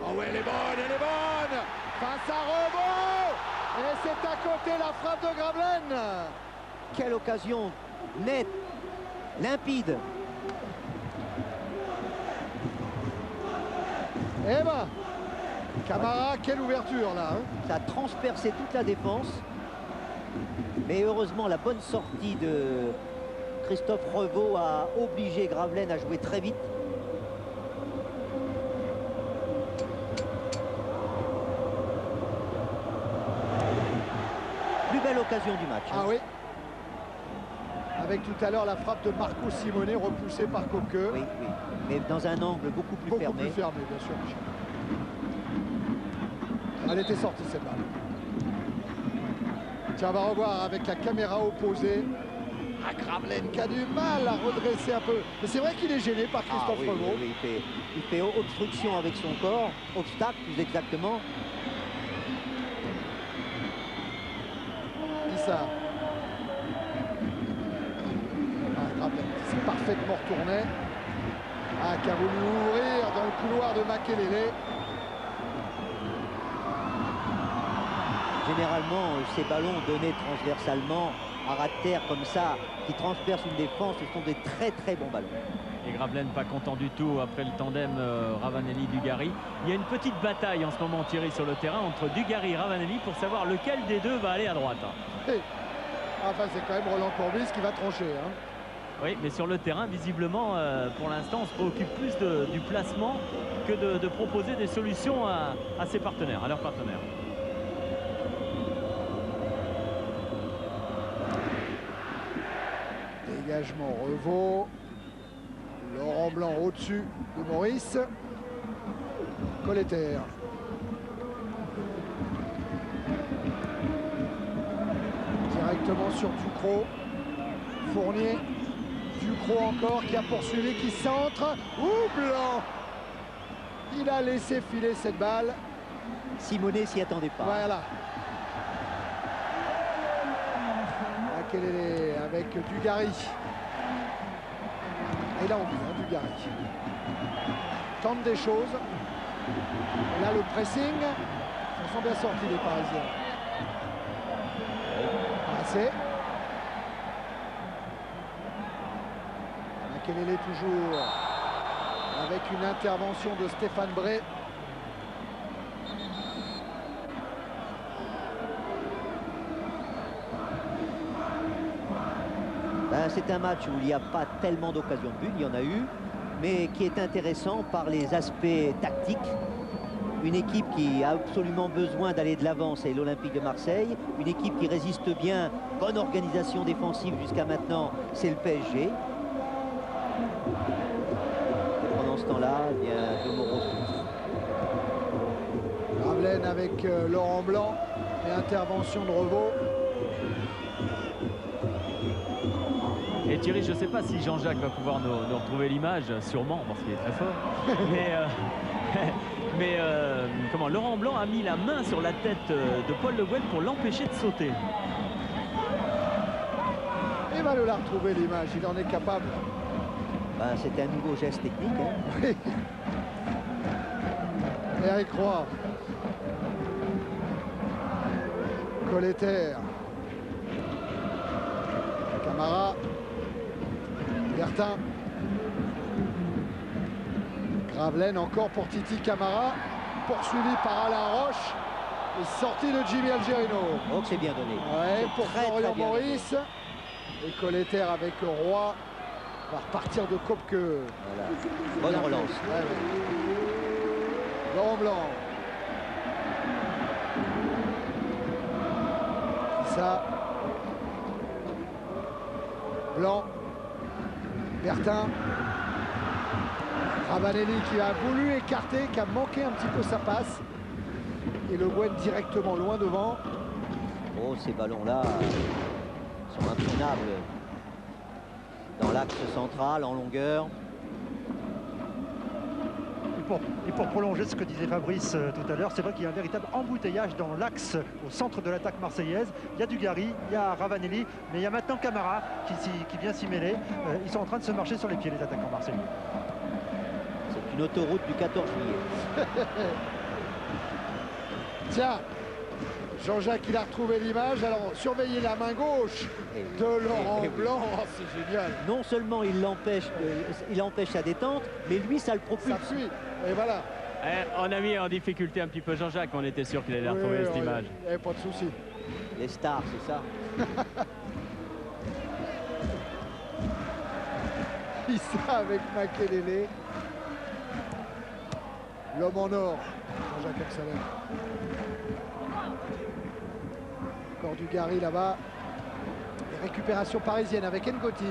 Oh ouais, elle est bonne face à Revaux. Et c'est à côté la frappe de Gravelaine. Quelle occasion nette, limpide. Eh ben, Camara, quelle ouverture là. Ça a transpercé toute la défense. Mais heureusement, la bonne sortie de Christophe Revaux a obligé Gravelaine à jouer très vite. Plus belle occasion du match. Ah oui. Avec tout à l'heure la frappe de Marco Simone repoussée par Coque. Oui, oui. Mais dans un angle beaucoup plus fermé. Beaucoup plus fermé, bien sûr. Elle était sortie cette balle. Tiens, on va revoir avec la caméra opposée. Ah, Gravelaine qui a du mal à redresser un peu. Mais c'est vrai qu'il est gêné par Christophe Revaux. Oui, il fait obstruction avec son corps, obstacle plus exactement. Issa. Ah, Gravelaine qui s'est parfaitement retourné. Ah, qui a voulu ouvrir dans le couloir de Makelele. Généralement, ces ballons donnés transversalement à ras de terre comme ça, qui transpercent une défense, ce sont des très très bons ballons. Et Gravelaine pas content du tout après le tandem Ravanelli-Dugarry. Il y a une petite bataille en ce moment, Thierry, sur le terrain entre Dugarry et Ravanelli pour savoir lequel des deux va aller à droite. Enfin, c'est quand même Roland Courbis qui va trancher. Hein. Oui, mais sur le terrain, visiblement, pour l'instant, on se préoccupe plus du placement que de proposer des solutions à ses partenaires, à leurs partenaires. Dégagement Revaux. Laurent Blanc au-dessus de Maurice. Colletter. Directement sur Ducrot. Fournier. Ducrot encore qui a poursuivi, qui centre. Ouh, Blanc. Il a laissé filer cette balle. Simonet s'y attendait pas. Voilà. Makelele avec Dugarry. Et là on dit, hein, Dugarry. Tente des choses. Et là le pressing. Ils sont bien sortis les Parisiens. Assez. Makelele toujours avec une intervention de Stéphane Bray. C'est un match où il n'y a pas tellement d'occasions de but, il y en a eu, mais qui est intéressant par les aspects tactiques. Une équipe qui a absolument besoin d'aller de l'avant, c'est l'Olympique de Marseille. Une équipe qui résiste bien, bonne organisation défensive jusqu'à maintenant, c'est le PSG. Et pendant ce temps-là, eh bien, De Moro souffre. Gravelaine avec Laurent Blanc et intervention de Revaux. Et Thierry, je ne sais pas si Jean-Jacques va pouvoir nous retrouver l'image, sûrement, parce qu'il est très fort. Mais comment, Laurent Blanc a mis la main sur la tête de Paul Le Guen pour l'empêcher de sauter. Il va nous la retrouver l'image, il en est capable. Ben, c'était un nouveau geste technique. Hein. Eric Roy. Colletter. Camara. Bertin. Gravelaine encore pour Titi Camara. Poursuivi par Alain Roche. Et sortie de Jimmy Algerino. Oh, c'est bien donné. Ouais, pour Florian Maurice. Et Colletter avec Roy. Va repartir de Kopke. Voilà. Bonne relance. Ouais, ouais. Laurent Blanc. Ça. Blanc. Bertin. Ravanelli qui a voulu écarter, qui a manqué un petit peu sa passe. Et Le Guen directement loin devant. Oh, ces ballons-là sont imprenables dans l'axe central, en longueur. Et pour prolonger ce que disait Fabrice tout à l'heure, c'est vrai qu'il y a un véritable embouteillage dans l'axe au centre de l'attaque marseillaise. Il y a Dugarry, il y a Ravanelli, mais il y a maintenant Camara qui vient s'y mêler. Ils sont en train de se marcher sur les pieds, les attaquants marseillais. C'est une autoroute du 14 juillet. Tiens, Jean-Jacques, il a retrouvé l'image. Alors, surveillez la main gauche de Laurent Blanc. Oh, c'est génial. Non seulement il empêche sa détente, mais lui, ça le propulse. Ça suit. Et voilà. On a mis en difficulté un petit peu Jean-Jacques. On était sûr qu'il allait retrouver cette image. Il n'y avait pas de souci. Les stars, c'est ça. Issa avec Makelele. L'homme en or. Jean-Jacques Amsalem. Encore Dugarry là-bas. Récupération parisienne avec Ngoti.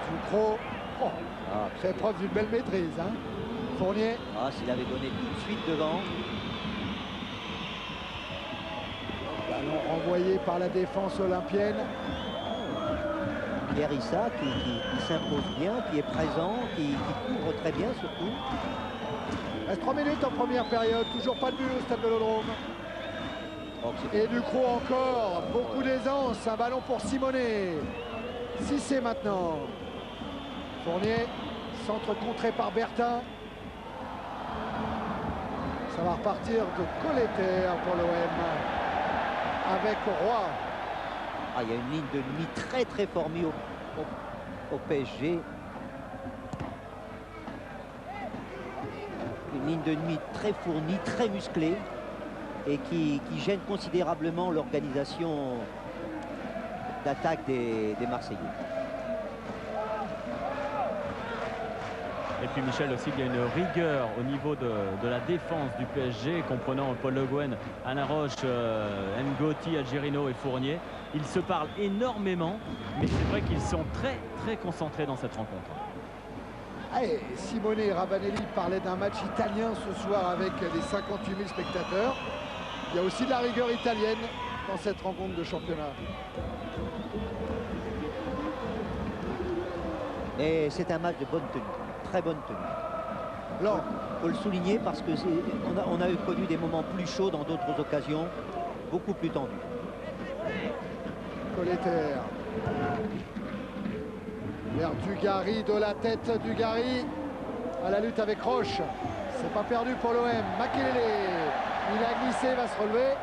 Zucro. Oh, fait preuve d'une belle maîtrise. Hein. Fournier. Ah, s'il avait donné tout de suite devant. Ballon renvoyé par la défense olympienne. Pierre Issa qui s'impose bien, qui est présent, qui couvre très bien surtout. Il reste 3 minutes en première période. Toujours pas de but au stade de l'Odrome. Et Ducrot encore. Beaucoup d'aisance. Un ballon pour Simonet. Cissé maintenant. Fournier. Centre contré par Bertin. Ça va repartir de Colletter pour l'OM. Avec Roy. Ah, il y a une ligne de demi très très formée au PSG. Une ligne de demi très fournie, très musclée et qui gêne considérablement l'organisation d'attaque des Marseillais. Et puis Michel aussi, il y a une rigueur au niveau de la défense du PSG, comprenant Paul Le Guen, Alain Roche, Ngoti, Algerino et Fournier. Ils se parlent énormément, mais c'est vrai qu'ils sont très très concentrés dans cette rencontre. Allez, Simonet et Ravanelli parlaient d'un match italien ce soir avec les 58 000 spectateurs. Il y a aussi de la rigueur italienne dans cette rencontre de championnat. Et c'est un match de bonne tenue, très bonne tenue. Blanc. Il faut le souligner parce que on a connu des moments plus chauds dans d'autres occasions, beaucoup plus tendus. Colletter. Vers Dugarry, de la tête Dugarry à la lutte avec Roche. C'est pas perdu pour l'OM. Makelele, il a glissé, va se relever.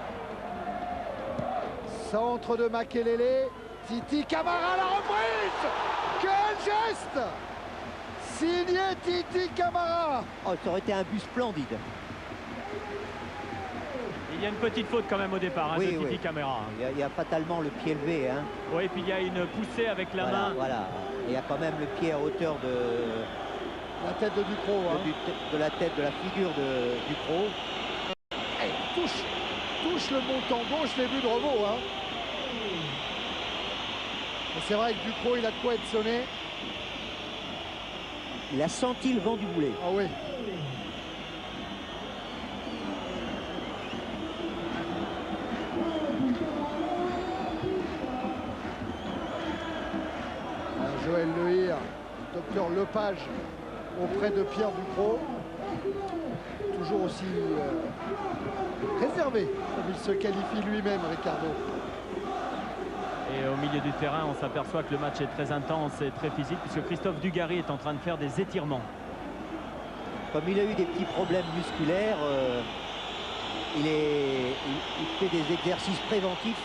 Centre de Makelele. Titi Camara à la reprise. Quel geste! Signé Titi Camara. Oh, ça aurait été un but splendide. Il y a une petite faute quand même au départ de Titi Camara. Il y a fatalement le pied levé. Hein. Oui, et puis il y a une poussée avec la main. Voilà. Il y a quand même le pied à hauteur de la tête de Ducrot. Hein. De la tête, de la figure de Ducrot. Touche le montant gauche, les buts de Revaux. Hein. C'est vrai que Ducrot, il a de quoi être sonné. Il a senti le vent du boulet. Ah oui. Joël Lehir, docteur Lepage auprès de Pierre Ducrot. Toujours aussi réservé, comme il se qualifie lui-même, Ricardo. Et au milieu du terrain, on s'aperçoit que le match est très intense et très physique, puisque Christophe Dugarry est en train de faire des étirements. Comme il a eu des petits problèmes musculaires, il fait des exercices préventifs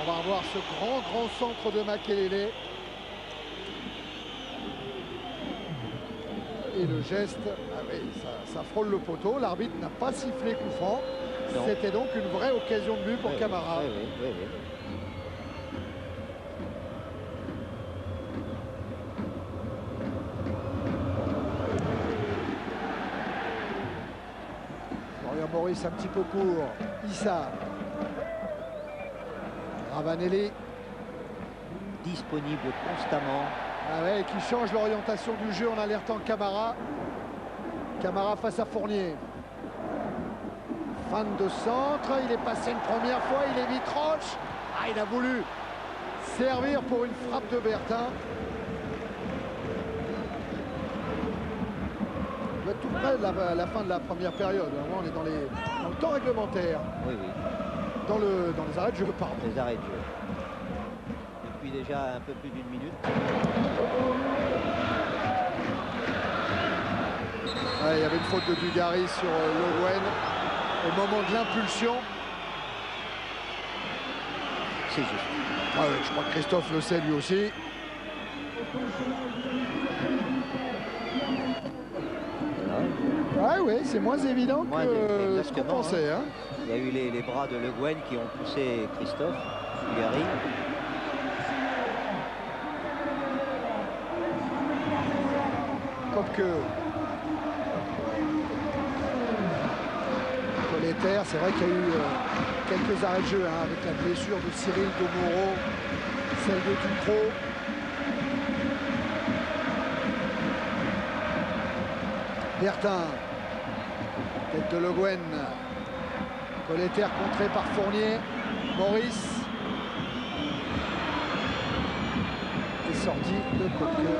On va revoir ce grand centre de Makelele. Et le geste, ah oui, ça frôle le poteau. L'arbitre n'a pas sifflé coup franc. C'était donc une vraie occasion de but pour Camara. Oui. Florian Maurice un petit peu court. Issa. Ravanelli. Disponible constamment. Ah ouais, qui change l'orientation du jeu en alertant Camara. Camara face à Fournier. Fin de centre, il est passé une première fois, il évite Roche. Ah, il a voulu servir pour une frappe de Bertin. On va être tout près de la fin de la première période. On est dans le temps réglementaire. Oui. Dans les arrêts de jeu, pardon. Les arrêts de jeu. Depuis déjà un peu plus d'une minute. Ouais, il y avait une faute de Dugarry sur Le Guen au moment de l'impulsion. C'est juste. Ah ouais, je crois que Christophe le sait lui aussi. Ah oui, c'est moins évident que ce qu'on pensait. Hein. Il y a eu les bras de Le Guen qui ont poussé Christophe Dugarry. Comme que Colletter, c'est vrai qu'il y a eu quelques arrêts de jeu hein, avec la blessure de Cyril Domoro, celle de Ducrot. Bertin, tête de Le Guen. Colletter contré par Fournier. Maurice. Et sorti de Coqueux.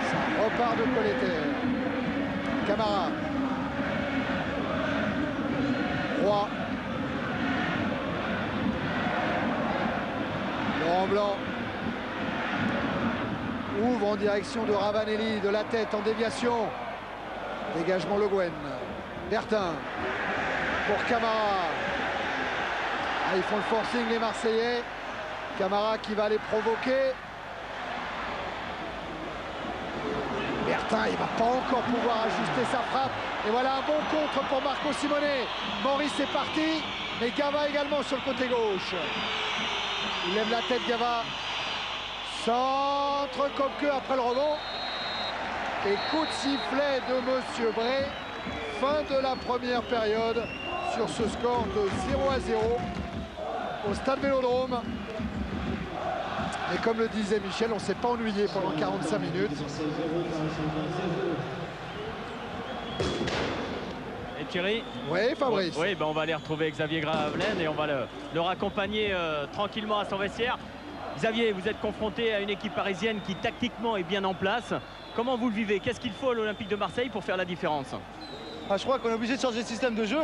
Ça repart de Colletter. Camara. Roy. Laurent Blanc. Ouvre en direction de Ravanelli, de la tête en déviation. Dégagement Le Guen. Bertin pour Camara. Ah, ils font le forcing les Marseillais. Camara qui va les provoquer. Bertin, il ne va pas encore pouvoir ajuster sa frappe. Et voilà un bon contre pour Marco Simone. Maurice est parti, mais Gava également sur le côté gauche. Il lève la tête, Gava. Centre Coqueux après le rebond. Et coup de sifflet de Monsieur Bray. Fin de la première période sur ce score de 0-0 au Stade Vélodrome. Et comme le disait Michel, on ne s'est pas ennuyé pendant 45 minutes. Et Thierry? Oui, Fabrice. Oui, ben on va aller retrouver Xavier Gravelaine et on va le raccompagner tranquillement à son vestiaire. Xavier, vous êtes confronté à une équipe parisienne qui tactiquement est bien en place. Comment vous le vivez? Qu'est-ce qu'il faut à l'Olympique de Marseille pour faire la différence? Je crois qu'on est obligé de changer de système de jeu.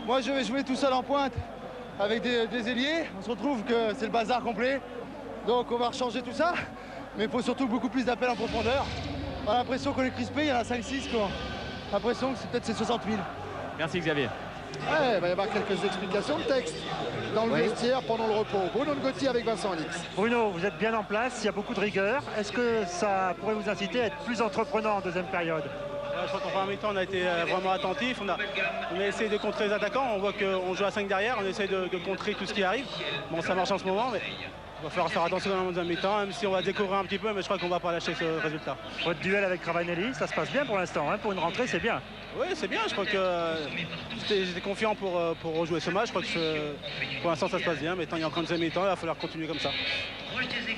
Moi, je vais jouer tout seul en pointe avec des ailiers. On se retrouve que c'est le bazar complet. Donc on va changer tout ça. Mais il faut surtout beaucoup plus d'appels en profondeur. On a l'impression qu'on est crispé, il y en a 5-6. L'impression que c'est peut-être 60 000. Merci Xavier. Ouais, il va y avoir quelques explications de texte dans le vestiaire pendant le repos. Bruno Ngotti avec Vincent Alix. Bruno, vous êtes bien en place, il y a beaucoup de rigueur. Est-ce que ça pourrait vous inciter à être plus entreprenant en deuxième période? Je crois qu'en première mi-temps, on a été vraiment attentif. On a essayé de contrer les attaquants. On voit qu'on joue à 5 derrière. On essaie de contrer tout ce qui arrive. Bon, ça marche en ce moment, mais il va falloir faire attention dans la deuxième mi-temps, même si on va découvrir un petit peu, mais je crois qu'on ne va pas lâcher ce résultat. Votre duel avec Ravanelli, ça se passe bien pour l'instant. Hein, pour une rentrée, c'est bien. Oui, c'est bien. Je crois que j'étais confiant pour rejouer ce match. Je crois que pour l'instant, ça se passe bien. Mais tant il y a encore une deuxième mi-temps, il va falloir continuer comme ça.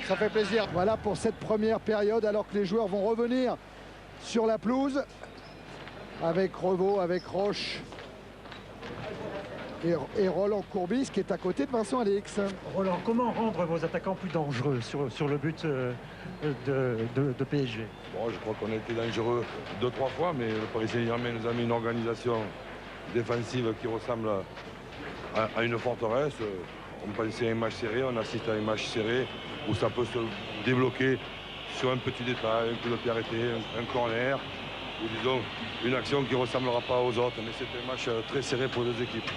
Ça fait plaisir. Voilà pour cette première période, alors que les joueurs vont revenir sur la pelouse avec Revaux, avec Roche et Roland Courbis qui est à côté de Vincent Alix. Roland, comment rendre vos attaquants plus dangereux sur le but de PSG? Bon, je crois qu'on a été dangereux 2-3 fois, mais le Paris Saint-Germain nous a mis une organisation défensive qui ressemble à une forteresse. On pensait à un match serré, on assiste à un match serré où ça peut se débloquer sur un petit détail, un coup de pied arrêté, un corner, ou disons une action qui ne ressemblera pas aux autres. Mais c'était un match très serré pour les deux équipes.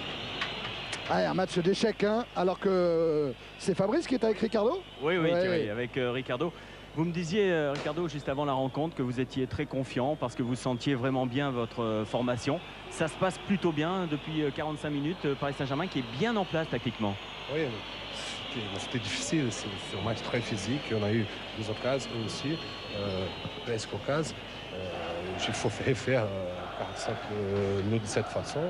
Ah, un match d'échec, hein, alors que c'est Fabrice qui est avec Ricardo. Oui, Ouais, Thierry, ouais. avec Ricardo. Vous me disiez, Ricardo, juste avant la rencontre, que vous étiez très confiant parce que vous sentiez vraiment bien votre formation. Ça se passe plutôt bien depuis 45 minutes. Paris Saint-Germain qui est bien en place tactiquement. Oui, c'était difficile. C'est un match très physique. On a eu des occasions aussi, presque occasions. Il faut refaire 45 minutes de cette façon.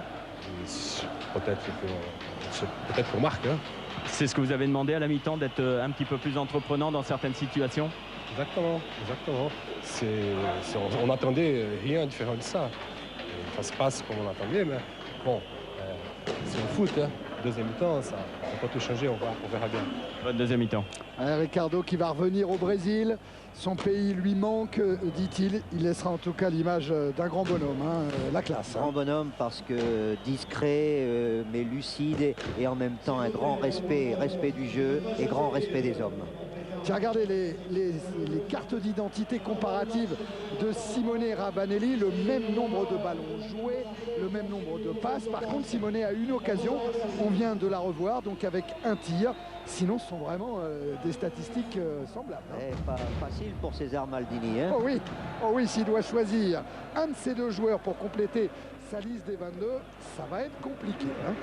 Peut-être qu'on marque. Hein. C'est ce que vous avez demandé à la mi-temps, d'être un petit peu plus entreprenant dans certaines situations? Exactement, exactement. On n'attendait rien différent de ça. Ça se passe comme on attendait, mais bon, c'est le foot. Hein. Deuxième mi-temps, ça ne peut pas tout changer, on verra bien. Bonne deuxième mi-temps. Ricardo qui va revenir au Brésil. Son pays lui manque, dit-il. Il laissera en tout cas l'image d'un grand bonhomme, hein, la classe. Grand bonhomme parce que discret, mais lucide et en même temps un grand respect du jeu et grand respect des hommes. Tiens, regardez les cartes d'identité comparatives de Simone Ravanelli, le même nombre de ballons joués, le même nombre de passes. Par contre, Simone a une occasion, on vient de la revoir, donc avec un tir. Sinon, ce sont vraiment des statistiques semblables. Hein. Pas facile pour César Maldini. Hein. Oh oui, s'il doit choisir un de ces deux joueurs pour compléter sa liste des 22, ça va être compliqué. Hein.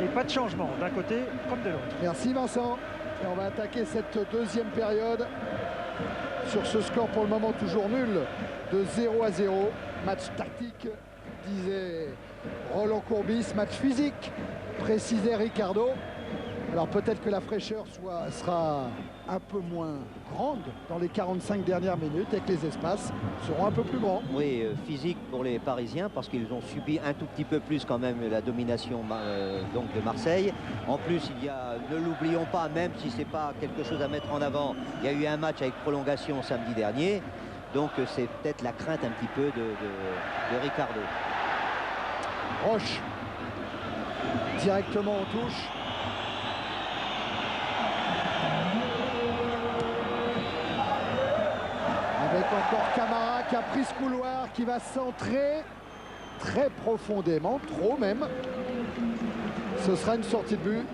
Et pas de changement d'un côté comme de l'autre. Merci Vincent. Et on va attaquer cette deuxième période sur ce score pour le moment toujours nul de 0-0. Match tactique, disait Roland Courbis, match physique, précisait Ricardo. Alors peut-être que la fraîcheur sera un peu moins grande dans les 45 dernières minutes et que les espaces seront un peu plus grands. Oui, physique pour les Parisiens parce qu'ils ont subi un tout petit peu plus quand même la domination donc de Marseille. En plus, il y a, ne l'oublions pas, même si c'est pas quelque chose à mettre en avant, il y a eu un match avec prolongation samedi dernier. Donc c'est peut-être la crainte un petit peu de Ricardo. Roche, directement en touche. Avec encore Camara qui a pris ce couloir, qui va centrer très profondément, trop même. Ce sera une sortie de but.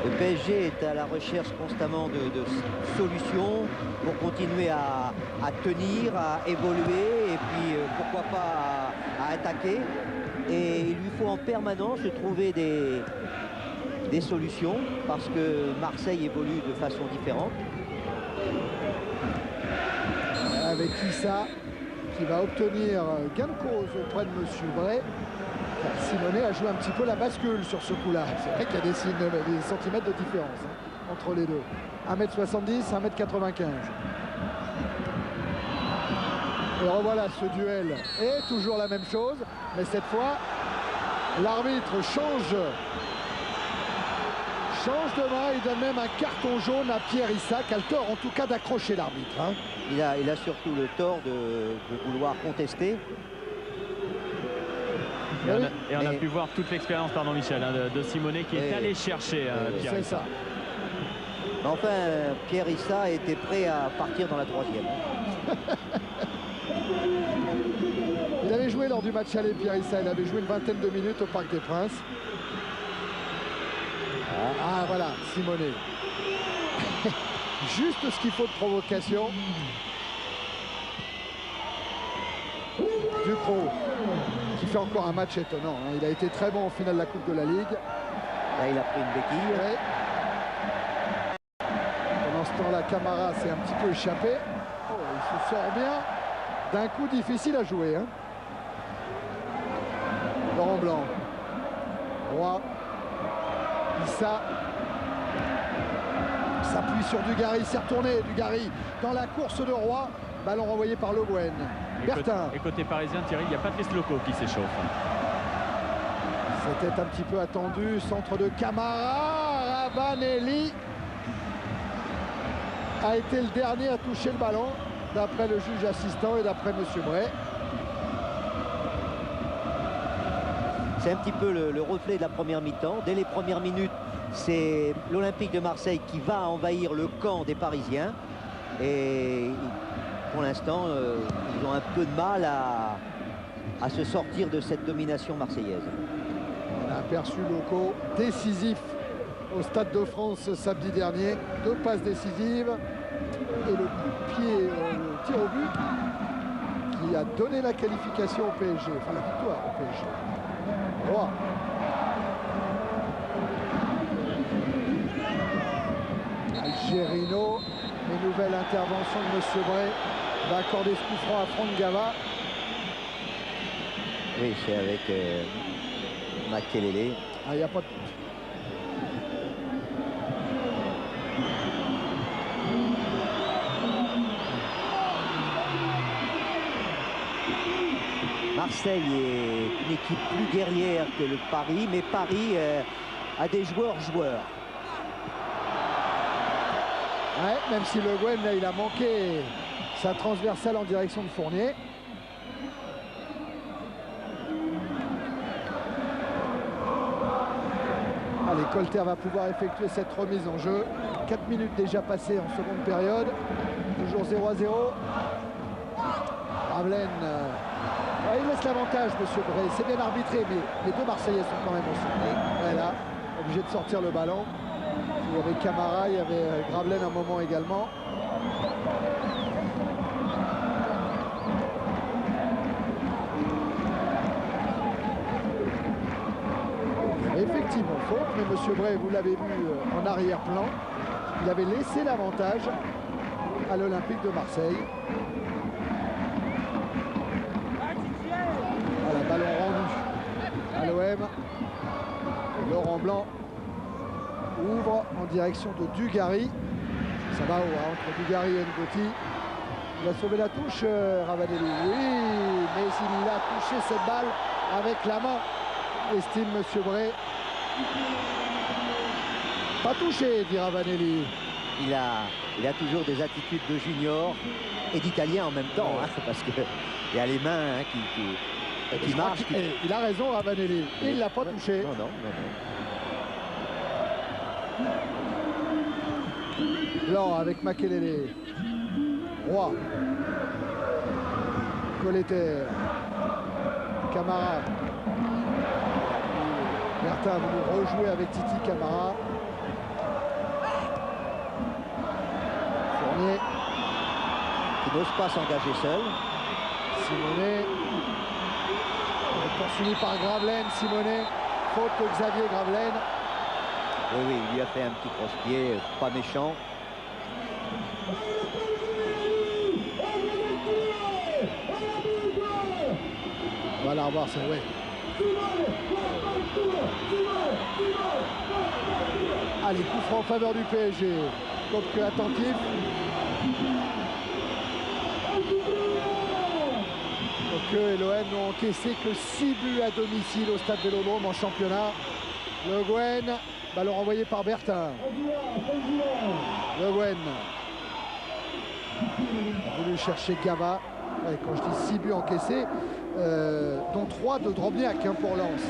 Le PSG est à la recherche constamment de solutions pour continuer à tenir, à évoluer et puis pourquoi pas à attaquer. Et il lui faut en permanence trouver des solutions parce que Marseille évolue de façon différente. Avec Issa qui va obtenir gain de cause auprès de Monsieur Bray. Simone a joué un petit peu la bascule sur ce coup-là. C'est vrai qu'il y a des centimètres de différence hein, entre les deux. 1m70, 1m95. Et revoilà ce duel. Et toujours la même chose. Mais cette fois, l'arbitre change de main. Il donne même un carton jaune à Pierre Issa qui a le tort en tout cas d'accrocher l'arbitre. Hein. Il a surtout le tort de vouloir contester. Et on a pu voir toute l'expérience, pardon Michel, hein, de Simone qui est allé chercher Pierre Issa. Ça. Mais enfin, Pierre Issa était prêt à partir dans la troisième. Il avait joué lors du match aller, Pierre Issa. Il avait joué une vingtaine de minutes au Parc des Princes. Ah voilà, Simone. Juste ce qu'il faut de provocation. Ducrot qui fait encore un match étonnant. Hein. Il a été très bon en finale de la Coupe de la Ligue. Là, il a pris une béquille. Ouais. Pendant ce temps-là, Camara s'est un petit peu échappé. Oh, il se sort bien d'un coup difficile à jouer. Hein. Laurent Blanc. Roy. Issa. S'appuie sur Dugarry. C'est retourné Dugarry dans la course de Roy. Ballon renvoyé par Le Guen. Bertin. Et côté parisien, Thierry, il n'y a pas de Loco qui s'échauffe. C'était un petit peu attendu. Centre de Camara. Ravanelli a été le dernier à toucher le ballon, d'après le juge assistant et d'après Monsieur Bray. C'est un petit peu le reflet de la première mi-temps. Dès les premières minutes, c'est l'Olympique de Marseille qui va envahir le camp des Parisiens. Et pour l'instant, ils ont un peu de mal à se sortir de cette domination marseillaise. On a aperçu Loco décisif au Stade de France samedi dernier. 2 passes décisives et le coup de pied, le tir au but qui a donné la qualification au PSG, enfin la victoire au PSG. Roy. Algerino, une nouvelle intervention de M. Bray, va accorder ce coup franc à Franck Gava. Oui, c'est avec Makelele. Ah, il n'y a pas de doute. Marseille est une équipe plus guerrière que le Paris, mais Paris a des joueurs. Ouais, même si Le Guen, là, il a manqué sa transversale en direction de Fournier. Allez, Colter va pouvoir effectuer cette remise en jeu. 4 minutes déjà passées en seconde période. Toujours 0-0. Ravelaine, il laisse l'avantage, monsieur Bray. C'est bien arbitré, mais les 2 Marseillais sont quand même ensemble. Voilà, obligé de sortir le ballon. Il y avait Camara, il y avait Gravelaine à un moment également. Effectivement, faute, mais monsieur Bray, vous l'avez vu en arrière-plan, il avait laissé l'avantage à l'Olympique de Marseille. Voilà, ballon rendu à l'OM. Laurent Blanc ouvre en direction de Dugarry. Ça va haut, hein, entre Dugarry et Ngoti. Il a sauvé la touche, Ravanelli. Oui, mais il a touché cette balle avec la main, estime monsieur Bray. Pas touché, dit Ravanelli. Il a toujours des attitudes de junior et d'italien en même temps, hein, parce qu'il y a les mains qui marchent. Il a raison, Ravanelli. Il ne l'a pas touché. Non. Blanc avec Makelele. Roy. Colleter. Camara. Bertha a voulu rejouer avec Titi Camara. Fournier. Qui n'ose pas s'engager seul. Simonet. Poursuivi par Gravelaine. Simonet. Faute de Xavier Gravelaine. Oui, il lui a fait un petit crosse-pied, pas méchant. On va la revoir, c'est vrai. Allez, coup franc en faveur du PSG. Kopke attentif. Kopke et l'OM n'ont encaissé que 6 buts à domicile au Stade Vélodrome en championnat. Le Guen, ballon renvoyé par Bertin. Le Guen a voulu chercher Gava. Ouais, quand je dis 6 buts encaissés, dont 3 de Drobniak, hein, pour Lens.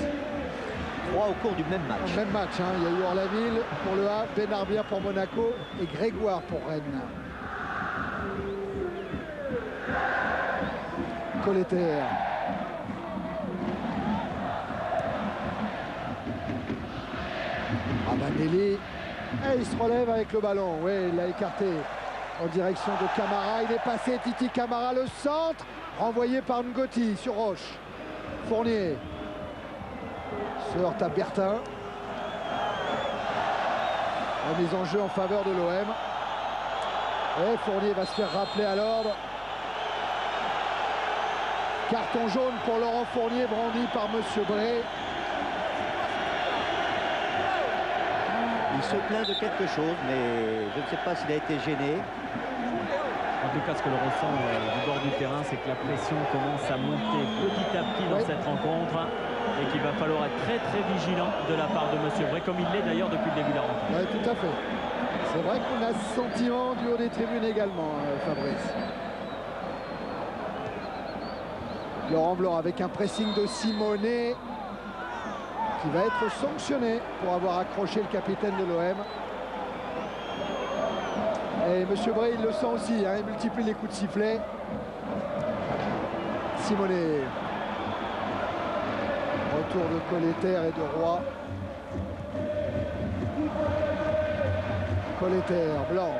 3 au cours du même match. Même match, hein. Il y a eu Orlaville pour le Havre, Benarbia pour Monaco et Grégoire pour Rennes. Colleter. Ravanelli. Et il se relève avec le ballon. Oui, il l'a écarté en direction de Camara. Il est passé, Titi Camara, le centre. Renvoyé par Ngoti sur Roche. Fournier. Se heurte à Bertin. Remise en jeu en faveur de l'OM. Et Fournier va se faire rappeler à l'ordre. Carton jaune pour Laurent Fournier, brandi par monsieur Bray. Il se plaint de quelque chose, mais je ne sais pas s'il a été gêné. En tout cas, ce que l'on ressent du bord du terrain, c'est que la pression commence à monter petit à petit dans cette rencontre et qu'il va falloir être très très vigilant de la part de monsieur Bray, comme il l'est d'ailleurs depuis le début de la rencontre. Oui, tout à fait. C'est vrai qu'on a ce sentiment du haut des tribunes également, Fabrice. Laurent Blanc avec un pressing de Simonet. qui va être sanctionné pour avoir accroché le capitaine de l'OM. Et M. Bray, il le sent aussi, hein, il multiplie les coups de sifflet. Simonet. Retour de Colleter et de Roy. Colleter, Blanc.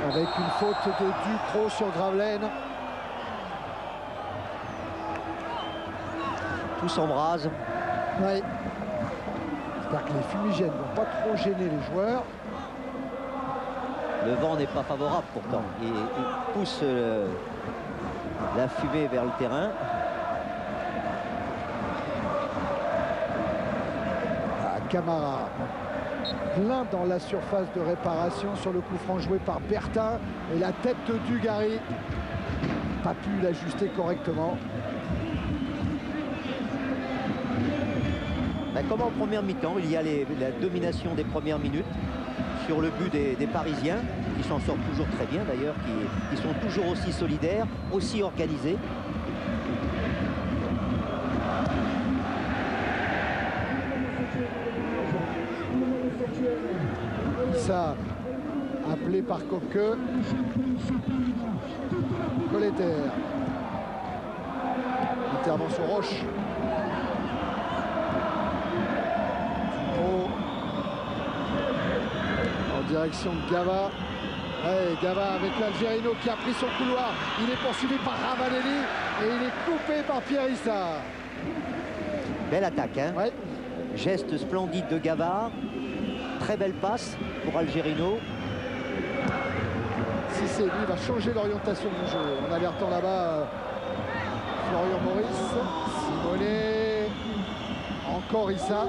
Avec une faute de Ducrot sur Gravelaine. Tout s'embrase. Oui. C'est-à-dire que les fumigènes ne vont pas trop gêner les joueurs. Le vent n'est pas favorable pourtant. Il pousse la fumée vers le terrain. Camara, plein dans la surface de réparation sur le coup franc joué par Bertin. Et la tête de Dugarry, pas pu l'ajuster correctement. Comme en première mi-temps, il y a la domination des premières minutes sur le but des Parisiens, qui s'en sortent toujours très bien d'ailleurs, qui sont toujours aussi solidaires, aussi organisés. Ça, appelé par Coqueux. Colleter. Intervention Roche. En direction de Gava. Ouais, Gava avec l'Algérino qui a pris son couloir. Il est poursuivi par Ravanelli et il est coupé par Pierre Issa. Belle attaque, hein. Ouais. Geste splendide de Gava. Très belle passe pour Algérino. Cissé, lui, va changer l'orientation du jeu. En alertant là-bas Florian Maurice. Simonet. Encore Issa.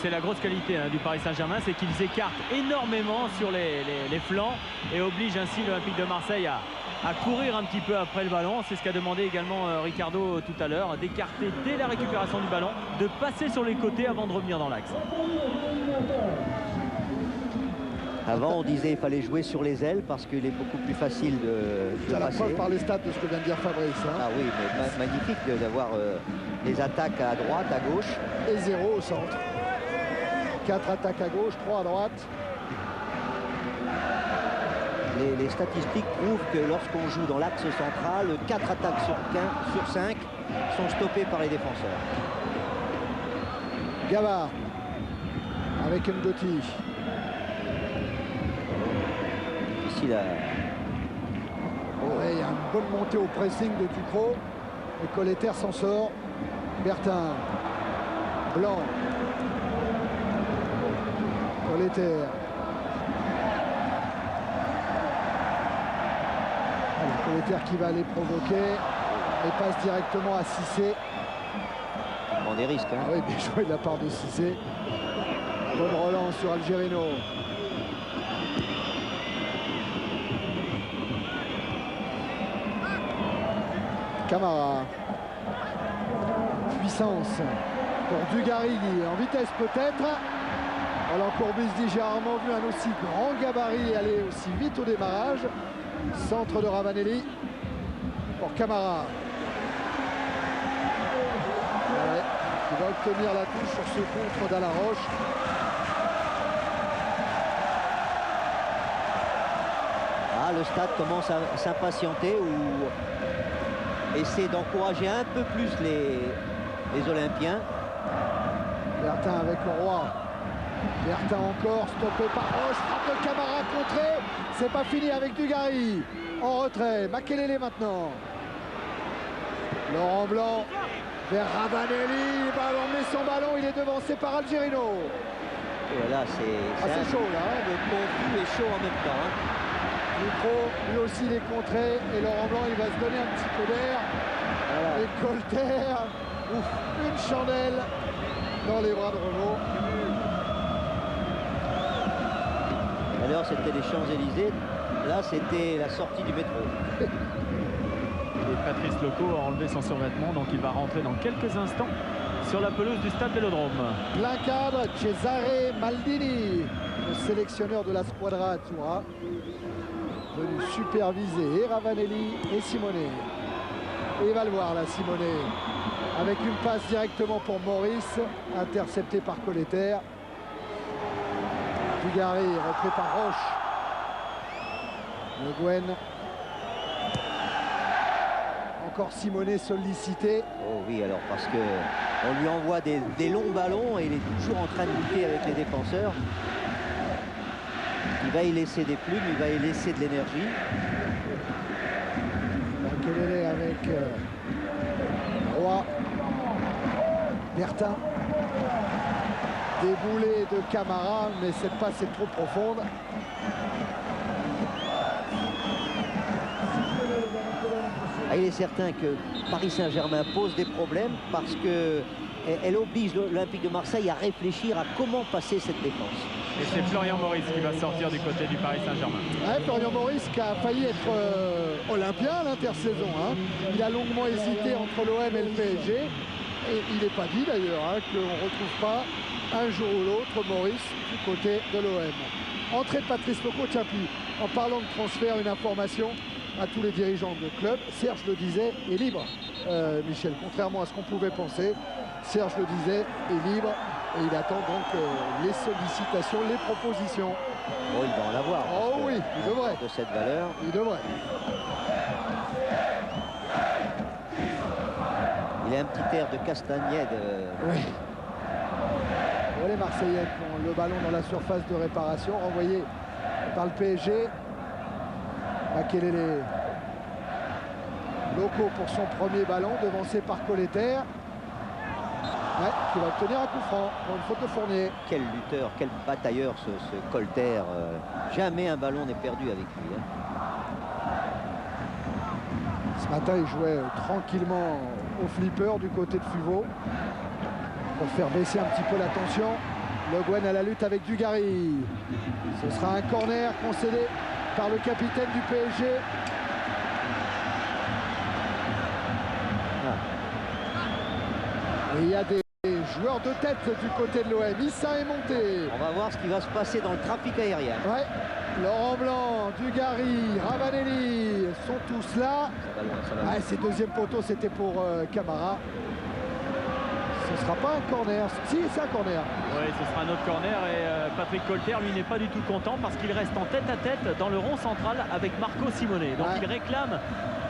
C'est la grosse qualité du Paris Saint-Germain, c'est qu'ils écartent énormément sur les flancs et obligent ainsi l'Olympique de Marseille à courir un petit peu après le ballon. C'est ce qu'a demandé également Ricardo tout à l'heure, d'écarter dès la récupération du ballon, de passer sur les côtés avant de revenir dans l'axe. Avant, on disait qu'il fallait jouer sur les ailes parce qu'il est beaucoup plus facile de C'est la passer. preuve par les stats de ce que vient de dire Fabrice. Hein. Ah oui, mais magnifique d'avoir les attaques à droite, à gauche. Et 0 au centre. 4 attaques à gauche, 3 à droite. Les statistiques prouvent que lorsqu'on joue dans l'axe central, 4 attaques sur 5 sont stoppées par les défenseurs. Gavard avec Ngoti. Ici, là. Ouais, il y a une bonne montée au pressing de Ducrot. Et Colleter s'en sort. Bertin. Blanc. Colleter. Colleter qui va aller provoquer. Et passe directement à Cissé. Il prend des risques. Hein. Ah oui, bien joué de la part de Cissé. Bonne relance sur Algérino. Camara. Puissance pour Dugarry en vitesse peut-être. Alors Courbis dit j'ai rarement vu un aussi grand gabarit aller aussi vite au démarrage. Centre de Ravanelli pour Camara. Ouais, il va obtenir la touche sur ce contre d'Alaroche. Ah, le stade commence à s'impatienter ou essaie d'encourager un peu plus les Olympiens. Bertin avec le Roi. Bertin encore, stoppé par Roche, frappe de Camara contré. C'est pas fini avec Dugarry. En retrait, Makelele maintenant. Laurent Blanc vers Ravanelli. Ballon met son ballon, il est devancé par Algérino. Et voilà, c'est chaud là. Hein. Le conflit est chaud en même temps. Hein. Ducrot, lui aussi il est contré. Et Laurent Blanc, il va se donner un petit peu d'air. Voilà. Et Colter, une chandelle dans les bras de Renaud. Alors c'était les Champs-Élysées, là c'était la sortie du métro. Et Patrice Loco a enlevé son survêtement, donc il va rentrer dans quelques instants sur la pelouse du stade Vélodrome. Plein cadre, Cesare Maldini, le sélectionneur de la Squadra Azzurra. venu superviser et Ravanelli et Simonet. Et il va le voir là, Simonet, avec une passe directement pour Maurice, intercepté par Colletter. Dugarry repris par Roche. Le Gwen. Encore Simonet sollicité. Oh oui, alors parce que on lui envoie des longs ballons et il est toujours en train de lutter avec les défenseurs. Il va y laisser des plumes, il va y laisser de l'énergie. Makelele avec Roy. Bertin. Déboulé de Camara, mais cette passe est trop profonde. Ah, il est certain que Paris Saint-Germain pose des problèmes parce qu'elle oblige l'Olympique de Marseille à réfléchir à comment passer cette défense. Et c'est Florian Maurice qui va sortir du côté du Paris Saint-Germain. Ouais, Florian Maurice qui a failli être olympien à l'intersaison. Hein. Il a longuement hésité entre l'OM et le PSG. Et il n'est pas dit d'ailleurs hein, qu'on ne retrouve pas un jour ou l'autre Maurice du côté de l'OM. Entrée de Patrice Loco, tiens puis en parlant de transfert, une information à tous les dirigeants de club. Serge le disait, est libre, Michel, contrairement à ce qu'on pouvait penser. Serge le disait, est libre et il attend donc les sollicitations, les propositions. Oh, il va en avoir. Oh oui, il devrait. De cette valeur. Il devrait. Il a un petit air de Castagnède. Oui. Bon, les Marseillais ont le ballon dans la surface de réparation, renvoyé par le PSG. Makelele. Loco pour son premier ballon, devancé par Colletter. Ouais, qui va obtenir un coup franc pour une faute de Fournier. Quel lutteur, quel batailleur ce Colletter. Jamais un ballon n'est perdu avec lui. Hein. Ce matin, il jouait tranquillement au flipper du côté de Fuveau pour faire baisser un petit peu la tension. Le Guen à la lutte avec Dugarry. Ce sera un corner concédé par le capitaine du PSG. Et il y a des joueurs de tête du côté de l'OM. Issa est monté. On va voir ce qui va se passer dans le trafic aérien. Ouais. Laurent Blanc, Dugarry, Ravanelli sont tous là. Ça va. Ah, ces deuxièmes poteaux, c'était pour Camara. Ce ne sera pas un corner. Si, c'est un corner. Oui, ce sera un autre corner et Patrick Colletter, lui, n'est pas du tout content parce qu'il reste en tête à tête dans le rond central avec Marco Simonet. Donc il réclame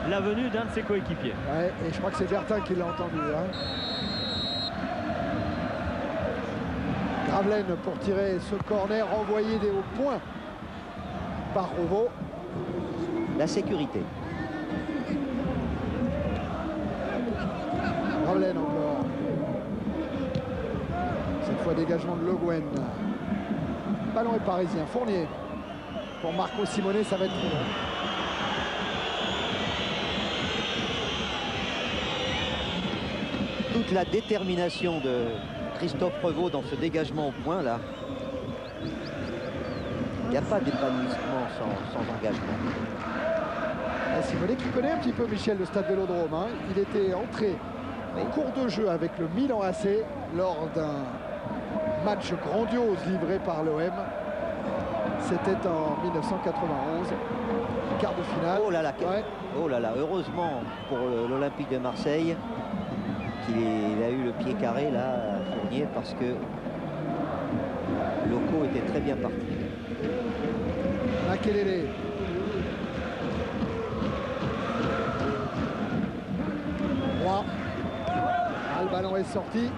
la venue d'un de ses coéquipiers. Ouais, et je crois que c'est Bertin qui l'a entendu. Hein. Gravelaine pour tirer ce corner envoyé des hauts points par Rovo. La sécurité. Gravelaine encore. Cette fois dégagement de Le Guen. Ballon est parisien. Fournier. Pour Marco Simonet, ça va être trop long. Toute la détermination de Christophe Revaux dans ce dégagement au point là. Il n'y a pas d'épanouissement sans engagement. Simonet qui connaît un petit peu Michel le stade Vélodrome. Hein. Il était entré en cours de jeu avec le Milan AC lors d'un match grandiose livré par l'OM. C'était en 1991, quart de finale. Oh là là, oh là là, heureusement pour l'Olympique de Marseille qu'il a eu le pied carré là, Fournier, parce que Loco était très bien parti. Makelele. Roy. Ah, le ballon est sorti.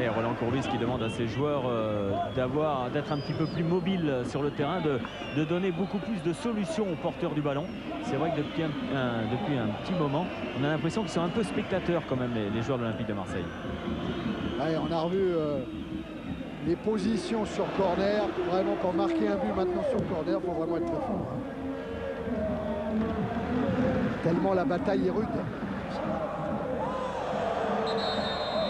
Et Roland Courbis qui demande à ses joueurs d'être un petit peu plus mobiles sur le terrain, de donner beaucoup plus de solutions aux porteurs du ballon. C'est vrai que depuis un petit moment, on a l'impression qu'ils sont un peu spectateurs quand même, les joueurs de l'Olympique de Marseille. Ouais, on a revu les positions sur corner. Vraiment, pour marquer un but maintenant sur corner, il faut vraiment être très fort. Hein. Tellement la bataille est rude.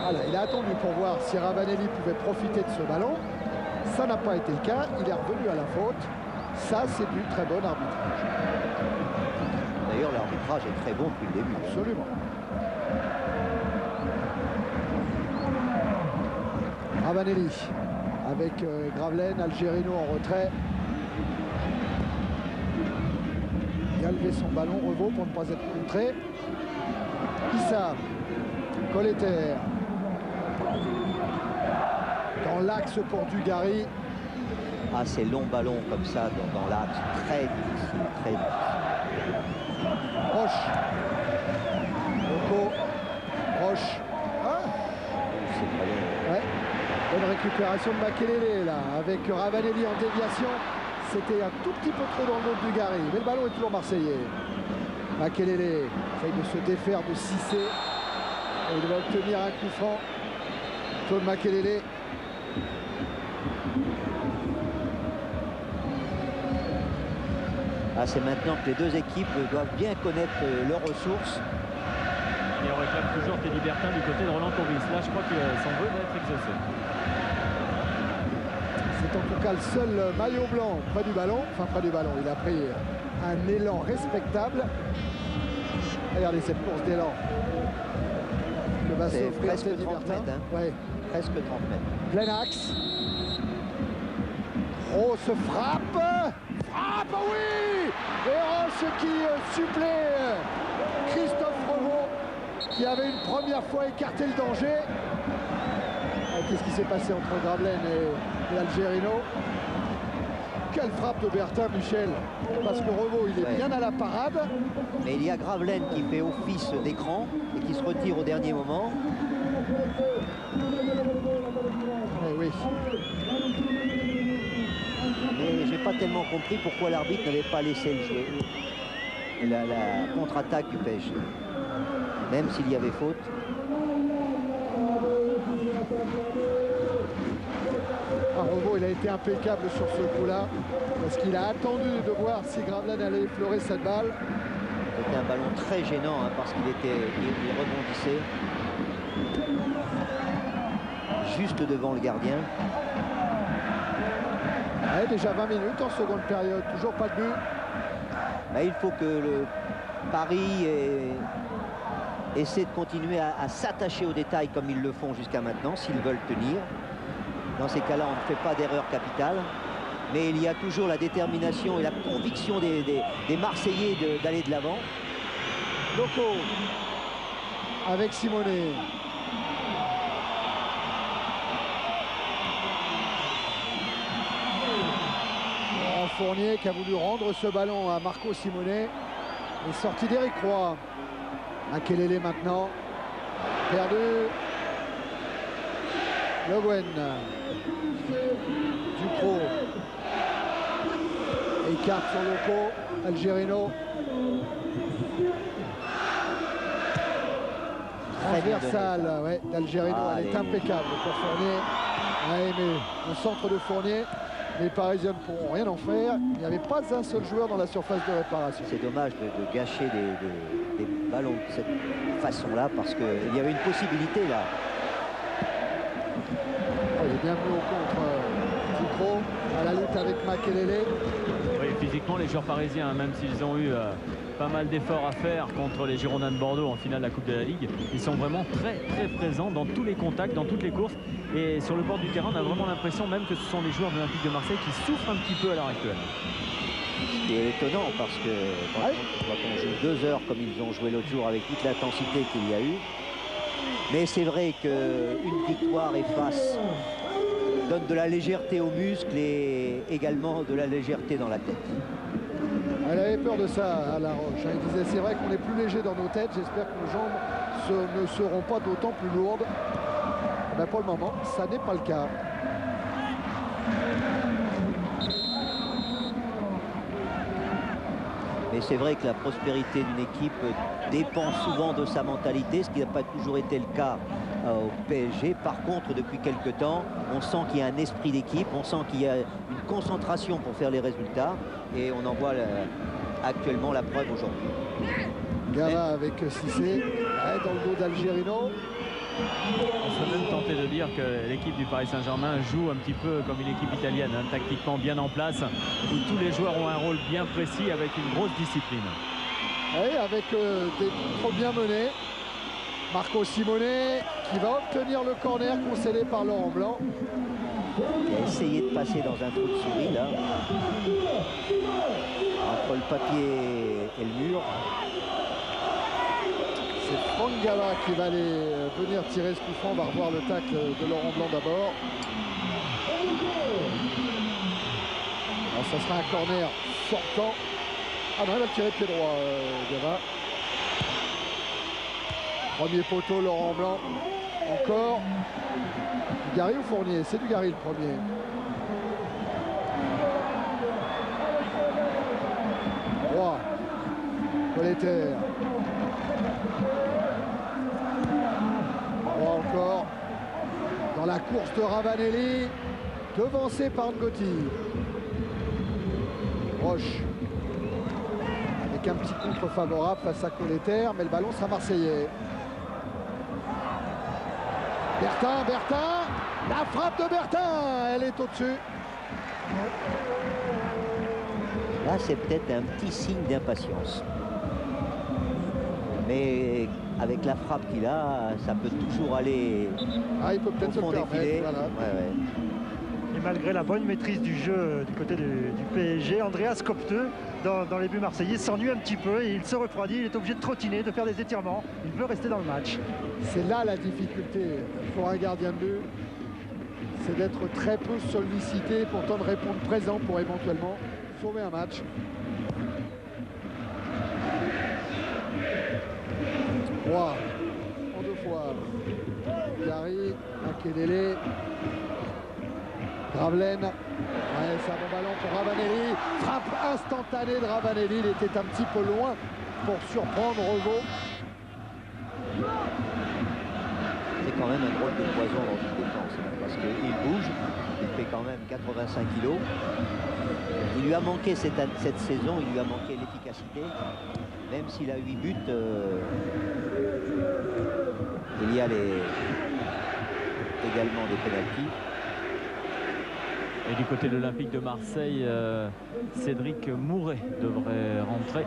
Voilà, il a attendu pour voir si Ravanelli pouvait profiter de ce ballon. Ça n'a pas été le cas. Il est revenu à la faute. Ça, c'est du très bon arbitrage. D'ailleurs, l'arbitrage est très bon depuis le début. Absolument. Ravanelli avec Gravelaine, Algerino en retrait. Il a levé son ballon, Revaux pour ne pas être contré. Issa, Colleter. Dans l'axe pour Dugarry. Ah, ces longs ballons comme ça dans l'axe, très difficile, très difficile. Roche. Loco. Roche. Ah. Ouais. Bonne récupération de Makelele là, avec Ravanelli en déviation. C'était un tout petit peu trop dans le dos de Dugarry, mais le ballon est toujours marseillais. Makelele essaye de se défaire de Cissé. Et il va obtenir un coup franc. Claude Makelele. Ah, c'est maintenant que les deux équipes doivent bien connaître leurs ressources. Et on réclame toujours Teddy Bertin du côté de Roland Courbis. Là, je crois que son vœu va être exaucé. C'est en tout cas le seul maillot blanc près du ballon. Enfin, près du ballon. Il a pris un élan respectable. Regardez cette course d'élan. Le va C'est s'offrir presque Teddy 30 Bertin. mètres. Hein. Ouais. Presque 30 mètres. Plein axe. Oh, se frappe. Frappe, oui. Et Roche qui supplée Christophe Revaux, qui avait une première fois écarté le danger. Qu'est-ce qui s'est passé entre Gravelaine et Algerino? Quelle frappe de Bertin, Michel. Parce que Revaux, il est bien à la parade. Mais il y a Gravelaine qui fait office d'écran et qui se retire au dernier moment. Oui. Mais j'ai pas tellement compris pourquoi l'arbitre n'avait pas laissé le jouer. La contre-attaque du PSG. Même s'il y avait faute. Revaux, il a été impeccable sur ce coup-là. Parce qu'il a attendu de voir si Gravelaine allait effleurer cette balle. C'était un ballon très gênant hein, parce qu'il rebondissait juste devant le gardien. Ouais, déjà 20 minutes en seconde période, toujours pas de but. Bah, il faut que le Paris essaie de continuer à s'attacher aux détails comme ils le font jusqu'à maintenant, s'ils veulent tenir. Dans ces cas-là, on ne fait pas d'erreur capitale. Mais il y a toujours la détermination et la conviction des Marseillais d'aller de l'avant. Loco avec Simonet. Fournier qui a voulu rendre ce ballon à Marco Simonet. Et sortie d'Éric Roy. Makelele maintenant. Perdu. Le Guen. Ducrot. Écarte sur Loco. Algerino. Transversale ouais, d'Algerino. Elle est impeccable pour Fournier. Ouais, mais le centre de Fournier. Les Parisiens ne pourront rien en faire. Il n'y avait pas un seul joueur dans la surface de réparation. C'est dommage de gâcher des ballons de cette façon-là parce qu'il y avait une possibilité là. Oh, il est bien venu au contre Ducrot à la lutte avec Makelele. Oui, physiquement, les joueurs parisiens, même s'ils ont eu pas mal d'efforts à faire contre les Girondins de Bordeaux en finale de la Coupe de la Ligue, ils sont vraiment très présents dans tous les contacts, dans toutes les courses. Et sur le bord du terrain, on a vraiment l'impression même que ce sont les joueurs de l'Olympique de Marseille qui souffrent un petit peu à l'heure actuelle. Ce qui est étonnant parce que quand on joue 2 heures comme ils ont joué l'autre jour avec toute l'intensité qu'il y a eu. Mais c'est vrai qu'une victoire efface, donne de la légèreté aux muscles et également de la légèreté dans la tête. Elle avait peur de ça à La Roche. Il disait c'est vrai qu'on est plus léger dans nos têtes. J'espère que nos jambes ne seront pas d'autant plus lourdes. Mais pour le moment, ça n'est pas le cas. Mais c'est vrai que la prospérité d'une équipe dépend souvent de sa mentalité, ce qui n'a pas toujours été le cas au PSG. Par contre, depuis quelques temps, on sent qu'il y a un esprit d'équipe, on sent qu'il y a une concentration pour faire les résultats. Et on en voit actuellement la preuve aujourd'hui. Gava avec Cissé, dans le dos d'Algerino. On serait même tenté de dire que l'équipe du Paris Saint-Germain joue un petit peu comme une équipe italienne, hein, tactiquement bien en place, où tous les joueurs ont un rôle bien précis avec une grosse discipline. Oui, avec des trop bien menés. Marco Simonet qui va obtenir le corner concédé par Laurent Blanc. qui a essayé de passer dans un trou de souris là. Entre le papier et le mur. C'est Franck Gava qui va aller venir tirer ce coup franc. On va revoir le tacle de Laurent Blanc d'abord. Alors ça sera un corner sortant. Ah non, il va le tirer de pied droit, Gava. Premier poteau, Laurent Blanc. Encore. Dugarry ou Fournier? C'est Dugarry le premier. Roy. Colleter. Roy encore. Dans la course de Ravanelli. Devancé par Ngotti. Roche. Avec un petit contre favorable face à Colleter. Mais le ballon sera marseillais. Bertin, la frappe de Bertin, elle est au-dessus. Là, c'est peut-être un petit signe d'impatience. Mais avec la frappe qu'il a, ça peut toujours aller. Ah, il peut peut-être se le permettre. Voilà. Ouais. Et malgré la bonne maîtrise du jeu du côté du PSG, Andreas Copteux, dans les buts marseillais, s'ennuie un petit peu et il se refroidit. Il est obligé de trottiner, de faire des étirements. Il veut rester dans le match. C'est là la difficulté pour un gardien de but. C'est d'être très peu sollicité, pourtant de répondre présent pour éventuellement sauver un match. Roy, en deux fois. Gary, Makelele. Gravelaine, ouais, c'est un bon ballon pour Ravanelli. Frappe instantanée de Ravanelli, il était un petit peu loin pour surprendre Revaux. C'est quand même un drôle de poison dans une défense, parce qu'il bouge, il fait quand même 85 kilos. Il lui a manqué cette saison, il lui a manqué l'efficacité. Même s'il a 8 buts, il y a également des pénaltys. Et du côté de l'Olympique de Marseille, Cédric Mouret devrait rentrer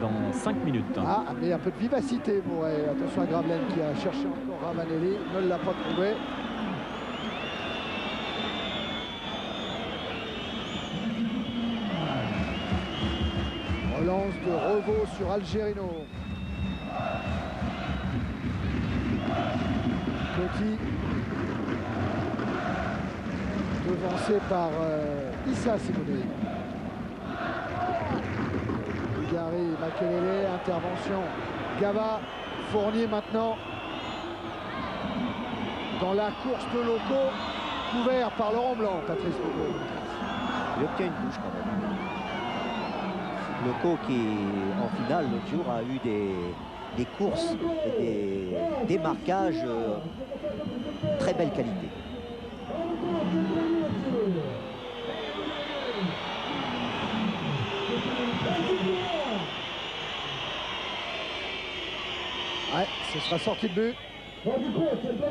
dans 5 minutes. Ah, mais un peu de vivacité, Mouret. Attention à Gravelaine qui a cherché encore Ravanelli, ne l'a pas trouvé. Relance de Revaux sur Algerino. Coty. Devancé par Issa Simonet. Gary, Makelele, intervention. Gava, Fournier maintenant. Dans la course de Loco, couvert par Laurent Blanc, Patrice Loco. Il obtient une touche quand même. Loco qui, en finale, l'autre jour, a eu des courses et des démarquages très belle qualité. Ouais, ce sera sorti de but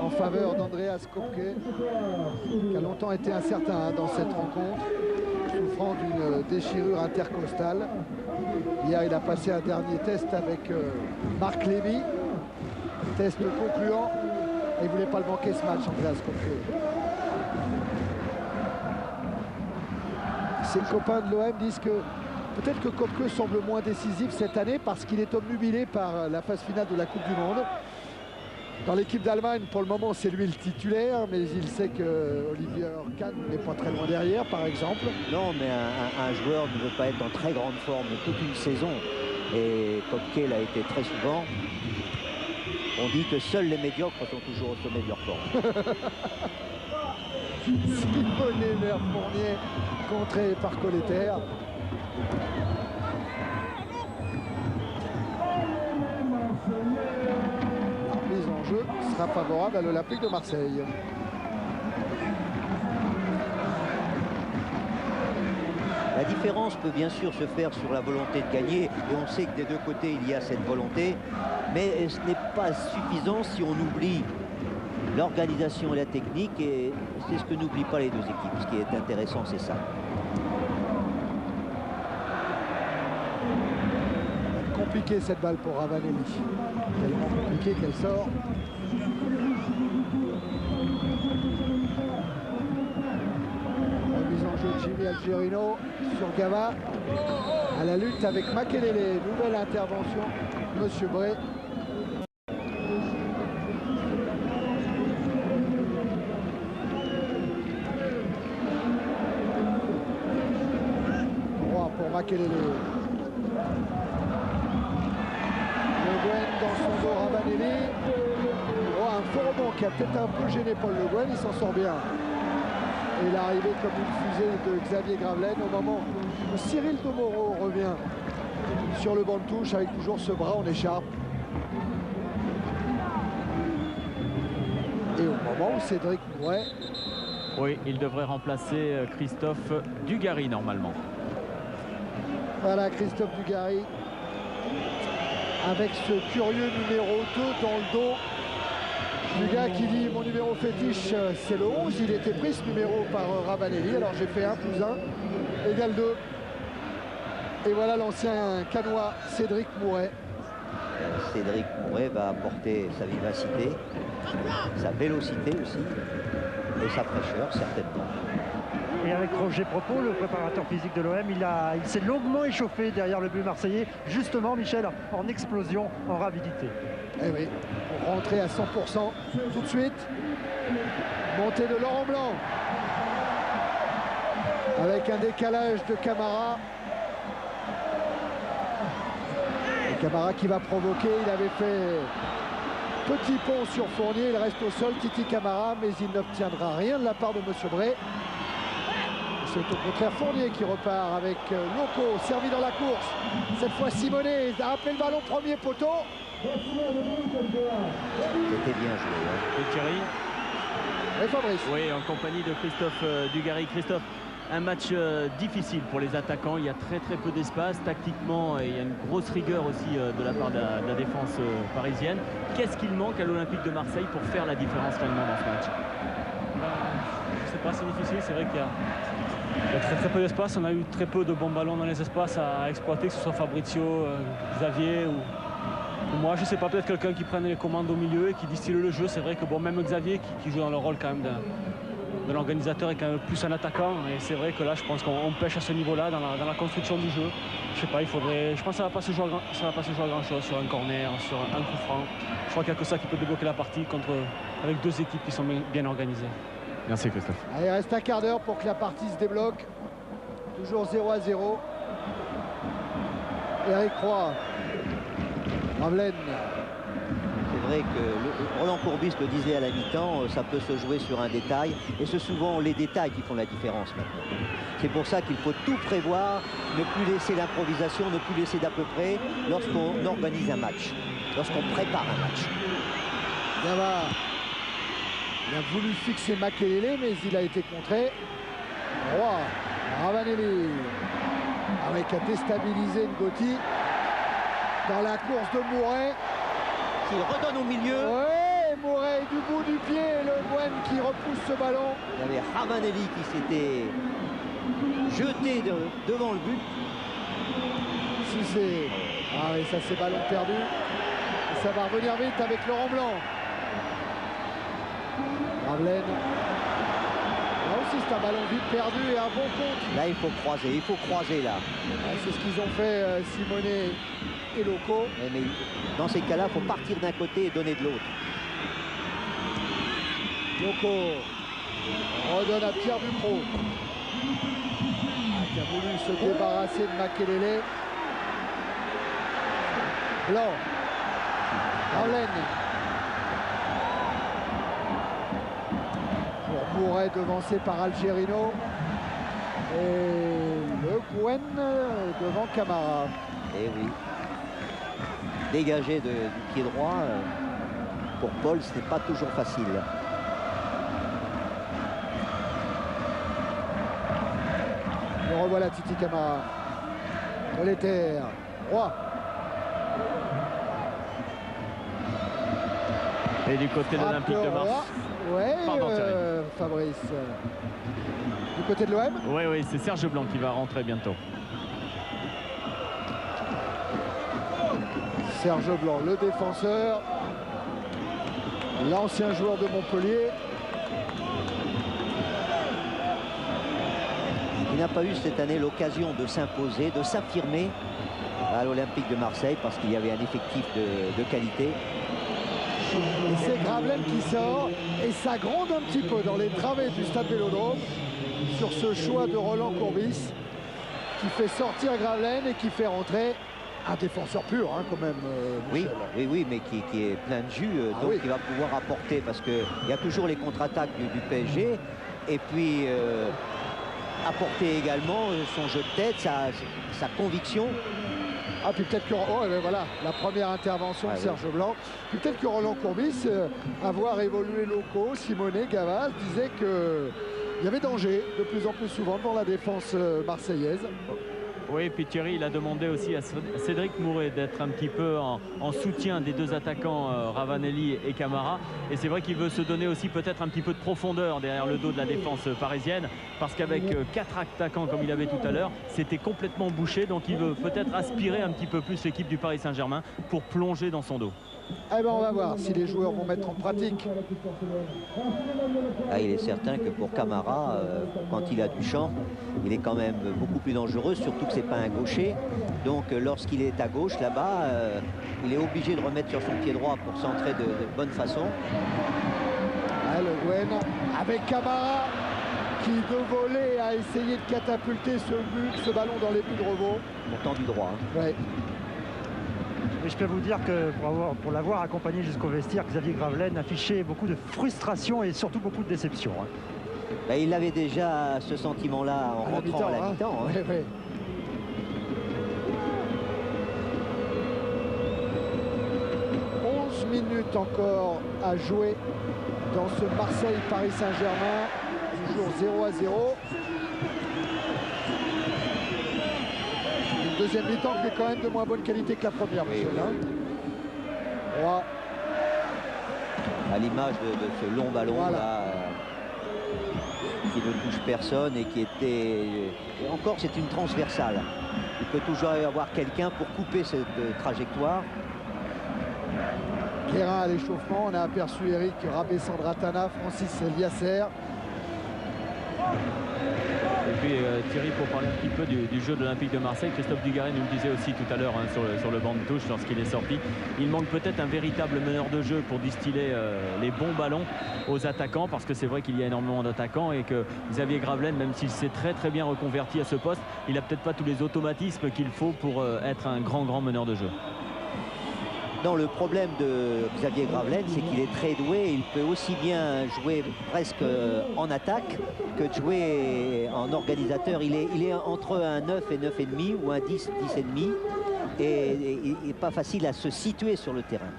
en faveur d'Andreas Kopke, qui a longtemps été incertain dans cette rencontre, souffrant d'une déchirure intercostale. Hier, il a passé un dernier test avec Marc Lévy, test concluant, et il ne voulait pas le manquer ce match, Andreas Kopke. Ses copains de l'OM disent que peut-être que Kopke semble moins décisif cette année parce qu'il est obnubilé par la phase finale de la Coupe du Monde. Dans l'équipe d'Allemagne, pour le moment, c'est lui le titulaire, mais il sait que Olivier Kahn n'est pas très loin derrière, par exemple. Non, mais un joueur ne veut pas être en très grande forme toute une saison. Et Kopke l'a été très souvent. On dit que seuls les médiocres sont toujours au sommet de leur forme. Simonet vers Fournier, contré par Colleter. La mise en jeu sera favorable à l'Olympique de Marseille. La différence peut bien sûr se faire sur la volonté de gagner, et on sait que des deux côtés il y a cette volonté, mais ce n'est pas suffisant si on oublie l'organisation et la technique, et c'est ce que n'oublient pas les deux équipes. Ce qui est intéressant, c'est ça. Compliqué cette balle pour Ravanelli. Tellement compliqué qu'elle sort. mis Algerino sur Gava à la lutte avec Makelele. Nouvelle intervention, Monsieur Bray. Droit pour Makelele. Le Guen dans son dos, Ravanelli. Oh, un faux rebond qui a peut-être un peu gêné Paul Le Guen, il s'en sort bien. Et il est arrivé comme une fusée de Xavier Gravelaine au moment où Cyril Domoro revient sur le banc de touche avec toujours ce bras en écharpe. Et au moment où Cédric Mouret... Oui, il devrait remplacer Christophe Dugarry normalement. Voilà Christophe Dugarry avec ce curieux numéro 2 dans le dos. Le gars qui dit mon numéro fétiche c'est le 11, il était pris ce numéro par Ravanelli, alors j'ai fait 1 plus 1 égale 2. Et voilà l'ancien canois Cédric Mouret. Cédric Mouret va apporter sa vivacité, sa vélocité aussi, et sa fraîcheur certainement. Et avec Roger Propos, le préparateur physique de l'OM, il s'est longuement échauffé derrière le but marseillais, justement Michel, en explosion, en rapidité. Eh oui, pour rentrer à 100% tout de suite. Montée de Laurent Blanc. Avec un décalage de Camara. Et Camara qui va provoquer, il avait fait petit pont sur Fournier, il reste au sol, Titi Camara, mais il n'obtiendra rien de la part de Monsieur Bray. C'est au contraire Fournier qui repart avec Loco, servi dans la course. Cette fois Simonet a appelé le ballon premier poteau. C'était bien joué. Et Thierry. Et Fabrice. Oui, en compagnie de Christophe Dugarry. Christophe, un match difficile pour les attaquants. Il y a très peu d'espace. Tactiquement, il y a une grosse rigueur aussi de la part de la défense parisienne. Qu'est-ce qu'il manque à l'Olympique de Marseille pour faire la différence réellement dans ce match? Je sais pas, c'est difficile. C'est vrai qu'il y a très peu d'espace. On a eu très peu de bons ballons dans les espaces à exploiter, que ce soit Fabrizio, Xavier ou moi. Je sais pas, peut-être quelqu'un qui prenne les commandes au milieu et qui distille le jeu. C'est vrai que bon, même Xavier qui joue dans le rôle quand même de l'organisateur est quand même plus un attaquant. Et c'est vrai que là, je pense qu'on pêche à ce niveau-là dans la construction du jeu. Je sais pas, il faudrait. Je pense que ça va pas se jouer à grand-chose sur un corner, sur un coup franc. Je crois qu'il n'y a que ça qui peut débloquer la partie avec deux équipes qui sont bien organisées. Merci Christophe. Allez, il reste un quart d'heure pour que la partie se débloque. Toujours 0-0. Eric Roy. Ravelaine. C'est vrai que Roland Courbis le disait à la mi-temps, ça peut se jouer sur un détail. Et c'est souvent les détails qui font la différence maintenant. C'est pour ça qu'il faut tout prévoir, ne plus laisser l'improvisation, ne plus laisser d'à peu près lorsqu'on organise un match, lorsqu'on prépare un match. Gava. Il a voulu fixer Makelele, mais il a été contré. Roy, Ravanelli, avec à déstabiliser Ngoti. Dans la course de Mouret. Qui redonne au milieu. Ouais, Mouret du bout du pied, le Guen qui repousse ce ballon. Il y avait Ravanelli qui s'était jeté devant le but. Si c'est... Ah oui, ça c'est ballon perdu. Et ça va revenir vite avec Laurent Blanc. Ravelaine. Là aussi c'est un ballon vite perdu et un bon contre. Là il faut croiser là. C'est ce qu'ils ont fait Simonet et Loco. Mais dans ces cas-là, il faut partir d'un côté et donner de l'autre. Loco redonne à Pierre Dupro. Qui a voulu se débarrasser de Makelele. Blanc. Ravelaine. Mouret devancé par Algerino et le Guen devant Camara. Et oui. Dégagé du pied droit pour Paul, ce n'est pas toujours facile. Le revoilà Titi Camara. Poleter. Roy. Et du côté de l'Olympique de Marseille. Ouais, Fabrice. Du côté de l'OM. Oui, c'est Serge Blanc qui va rentrer bientôt. Serge Blanc, le défenseur, l'ancien joueur de Montpellier. Il n'a pas eu cette année l'occasion de s'imposer, de s'affirmer à l'Olympique de Marseille parce qu'il y avait un effectif de qualité. Et c'est Gravelaine qui sort et ça gronde un petit peu dans les travées du stade Vélodrome sur ce choix de Roland Courbis qui fait sortir Gravelaine et qui fait rentrer un défenseur pur quand même. Oui, mais qui est plein de jus, donc il va pouvoir apporter parce qu'il y a toujours les contre-attaques du PSG et puis apporter également son jeu de tête, sa conviction. Ah, puis peut-être que voilà la première intervention de Serge Blanc. Puis peut-être que Roland Courbis, avoir évolué locaux, Simonet, Gavaz, disait qu'il y avait danger de plus en plus souvent dans la défense marseillaise. Oui, puis Thierry, il a demandé aussi à Cédric Mouret d'être un petit peu en soutien des deux attaquants Ravanelli et Camara. Et c'est vrai qu'il veut se donner aussi peut-être un petit peu de profondeur derrière le dos de la défense parisienne. Parce qu'avec 4 attaquants comme il avait tout à l'heure, c'était complètement bouché. Donc il veut peut-être aspirer un petit peu plus l'équipe du Paris Saint-Germain pour plonger dans son dos. Eh ben on va voir si les joueurs vont mettre en pratique. Il est certain que pour Camara, quand il a du champ, il est quand même beaucoup plus dangereux, surtout que c'est pas un gaucher. Donc lorsqu'il est à gauche là-bas, il est obligé de remettre sur son pied droit pour centrer de bonne façon. Le Gwen avec Camara qui de voler a essayé de catapulter ce ballon dans les buts de Revaux. Pourtant du droit. Ouais. Mais je peux vous dire que pour l'avoir accompagné jusqu'au vestiaire, Xavier Gravelaine affichait beaucoup de frustration et surtout beaucoup de déception. Il avait déjà ce sentiment-là en rentrant à la mi-temps. Ouais. 11 minutes encore à jouer dans ce Marseille-Paris Saint-Germain. Toujours 0-0. Deuxième mi-temps qui est quand même de moins bonne qualité que la première. À l'image de ce long ballon là, qui ne touche personne et qui était... Et encore, c'est une transversale. Il peut toujours y avoir quelqu'un pour couper cette trajectoire. Guérin à l'échauffement. On a aperçu Eric Rabé-Sandratana, Francis Liasser. Et puis Thierry, pour parler un petit peu du jeu de l'Olympique de Marseille, Christophe Dugarry nous le disait aussi tout à l'heure sur le banc de touche lorsqu'il est sorti. Il manque peut-être un véritable meneur de jeu pour distiller les bons ballons aux attaquants, parce que c'est vrai qu'il y a énormément d'attaquants et que Xavier Gravelaine, même s'il s'est très bien reconverti à ce poste, il n'a peut-être pas tous les automatismes qu'il faut pour être un grand meneur de jeu. Non, le problème de Xavier Gravelaine, c'est qu'il est très doué. Il peut aussi bien jouer presque en attaque que de jouer en organisateur. Il est entre un 9 et 9,5 ou un 10, 10,5. Et il n'est pas facile à se situer sur le terrain.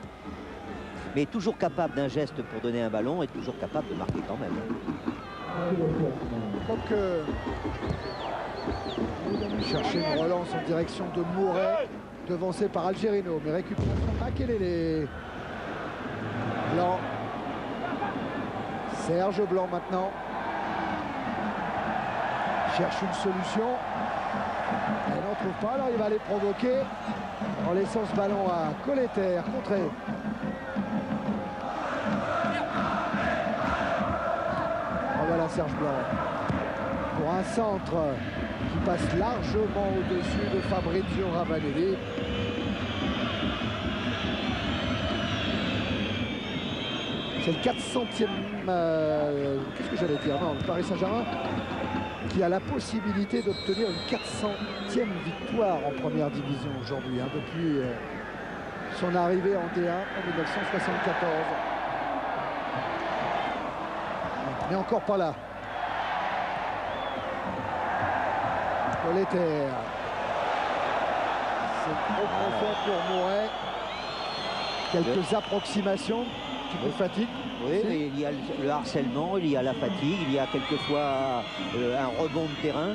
Mais toujours capable d'un geste pour donner un ballon et toujours capable de marquer quand même. Donc, chercher une relance en direction de Mouret. Devancé par Algerino, mais récupération Makelele. Blanc. Serge Blanc maintenant. Cherche une solution. Elle n'en trouve pas, alors il va les provoquer en laissant ce ballon à Colletter, contré. Oh, voilà Serge Blanc. Pour un centre qui passe largement au-dessus de Fabrizio Ravanelli. C'est le 400e, qu'est-ce que j'allais dire, non, le Paris Saint-Germain qui a la possibilité d'obtenir une 400e victoire en première division aujourd'hui, depuis son arrivée en D1 en 1974. Mais encore pas là. Colletter. C'est trop profond pour Mouret. Quelques approximations, un petit peu de fatigue. Oui, mais il y a le harcèlement, il y a la fatigue, il y a quelquefois un rebond de terrain.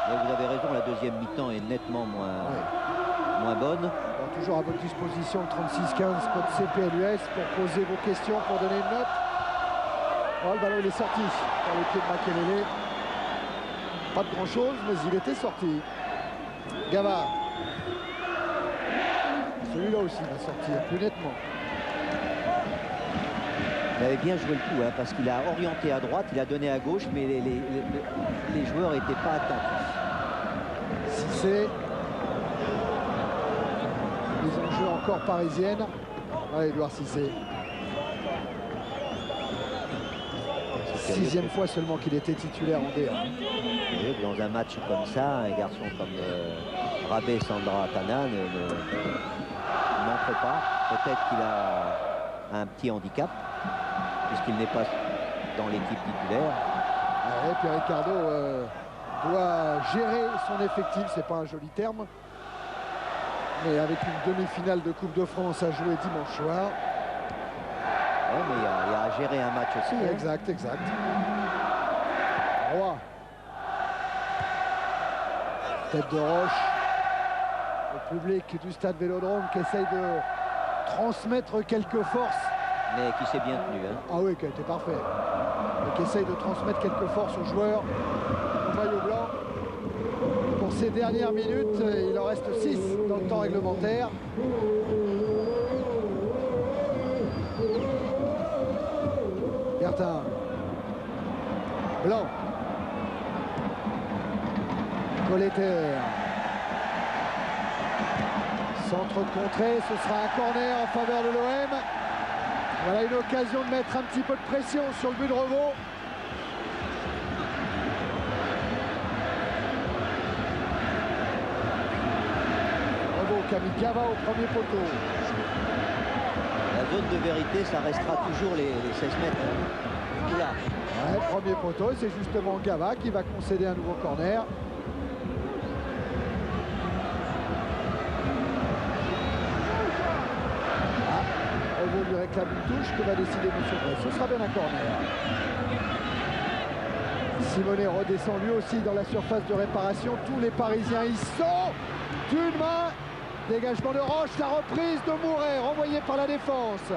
Et vous avez raison, la deuxième mi-temps est nettement moins bonne. Bon, toujours à votre disposition le 36-15 code CPLUS pour poser vos questions, pour donner une note. Oh, le ballon il est sorti par le pied de Makelele. Pas de grand chose, mais il était sorti. Gavard. Celui-là aussi va sortir plus nettement. Il avait bien joué le coup, hein, parce qu'il a orienté à droite, il a donné à gauche, mais les joueurs n'étaient pas attentifs. Cissé. Ils ont joué encore parisienne. Allez, Édouard Cissé. 6e fois seulement qu'il était titulaire en D1. Et dans un match comme ça, un garçon comme Rabé Sandra Tana n'entre pas. Peut-être qu'il a un petit handicap, puisqu'il n'est pas dans l'équipe titulaire. Et puis Ricardo doit gérer son effectif, c'est pas un joli terme. Mais avec une demi-finale de Coupe de France à jouer dimanche soir. Ouais, mais il y a à gérer un match aussi. Hein. Exact, exact. Roy. Tête de Roche. Le public du stade Vélodrome qui essaye de transmettre quelques forces. Mais qui s'est bien tenu. Hein. Ah oui, qui a été parfait. Et qui essaye de transmettre quelques forces aux joueurs au maillot blanc. Pour ces dernières minutes, il en reste 6 dans le temps réglementaire. Bertin. Blanc. Colletter. Centre contré, ce sera un corner en faveur de l'OM. Voilà une occasion de mettre un petit peu de pression sur le but de Revaux. Revaux qui a mis Gava au premier poteau. La zone de vérité, ça restera toujours les 16 mètres. Oula. Ouais, premier poteau, c'est justement Gava qui va concéder un nouveau corner. Revaux lui réclame une touche, que va décider M. Bray. Ce sera bien un corner. Simonet redescend lui aussi dans la surface de réparation. Tous les Parisiens y sont. D'une main. Dégagement de Roche, la reprise de Mouret, renvoyée par la défense.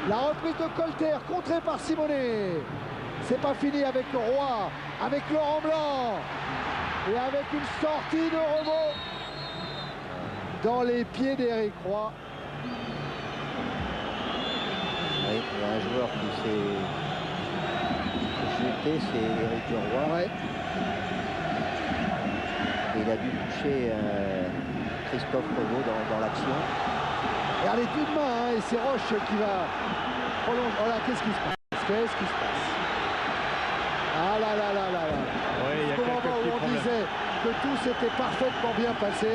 La reprise de Colter, contrée par Simonet. C'est pas fini avec Roy, avec Laurent Blanc. Et avec une sortie de Revaux dans les pieds d'Éric Roy. Oui, il y a un joueur qui s'est jeté, c'est Éric Roy. Ouais. Et il a dû toucher Christophe Revaux dans l'action. Regardez d'une main, hein, et c'est Roche qui va prolonger. Voilà, qu'est-ce qui se passe? Qu'est-ce qui se passe? Ah là là là là là. Oui, il y a au moment où on disait que tout s'était parfaitement bien passé.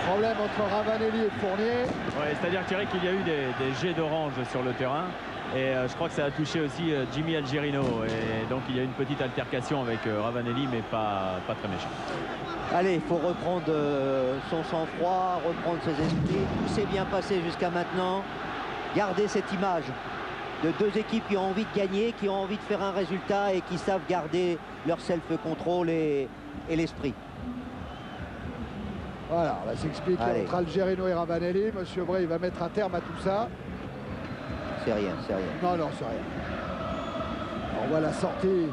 Problème entre Ravanelli et Fournier. Ouais, c'est-à-dire Thierry qu'il y a eu des jets d'orange sur le terrain. Et je crois que ça a touché aussi Jimmy Algerino. Et donc il y a une petite altercation avec Ravanelli, mais pas très méchant. Allez, il faut reprendre son sang-froid, reprendre ses esprits. Tout s'est bien passé jusqu'à maintenant. Gardez cette image de deux équipes qui ont envie de gagner, qui ont envie de faire un résultat et qui savent garder leur self-control et l'esprit. Voilà, on va s'expliquer entre Algerino et Ravanelli. Monsieur Bray va mettre un terme à tout ça. C'est rien, c'est rien. Non, non, c'est rien. On voit la sortie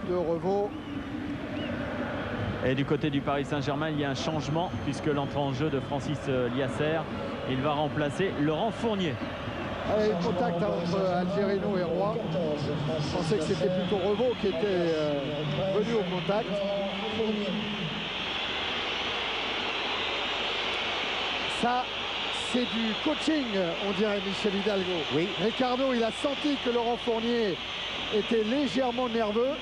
de Revaux. Et du côté du Paris Saint-Germain, il y a un changement puisque l'entrée en jeu de Francis Liasser, il va remplacer Laurent Fournier. Allez, contact entre Algerino et Roy. Je pensais que c'était plutôt Revaux qui était venu au contact. Ça, c'est du coaching, on dirait, Michel Hidalgo. Oui. Ricardo, il a senti que Laurent Fournier était légèrement nerveux,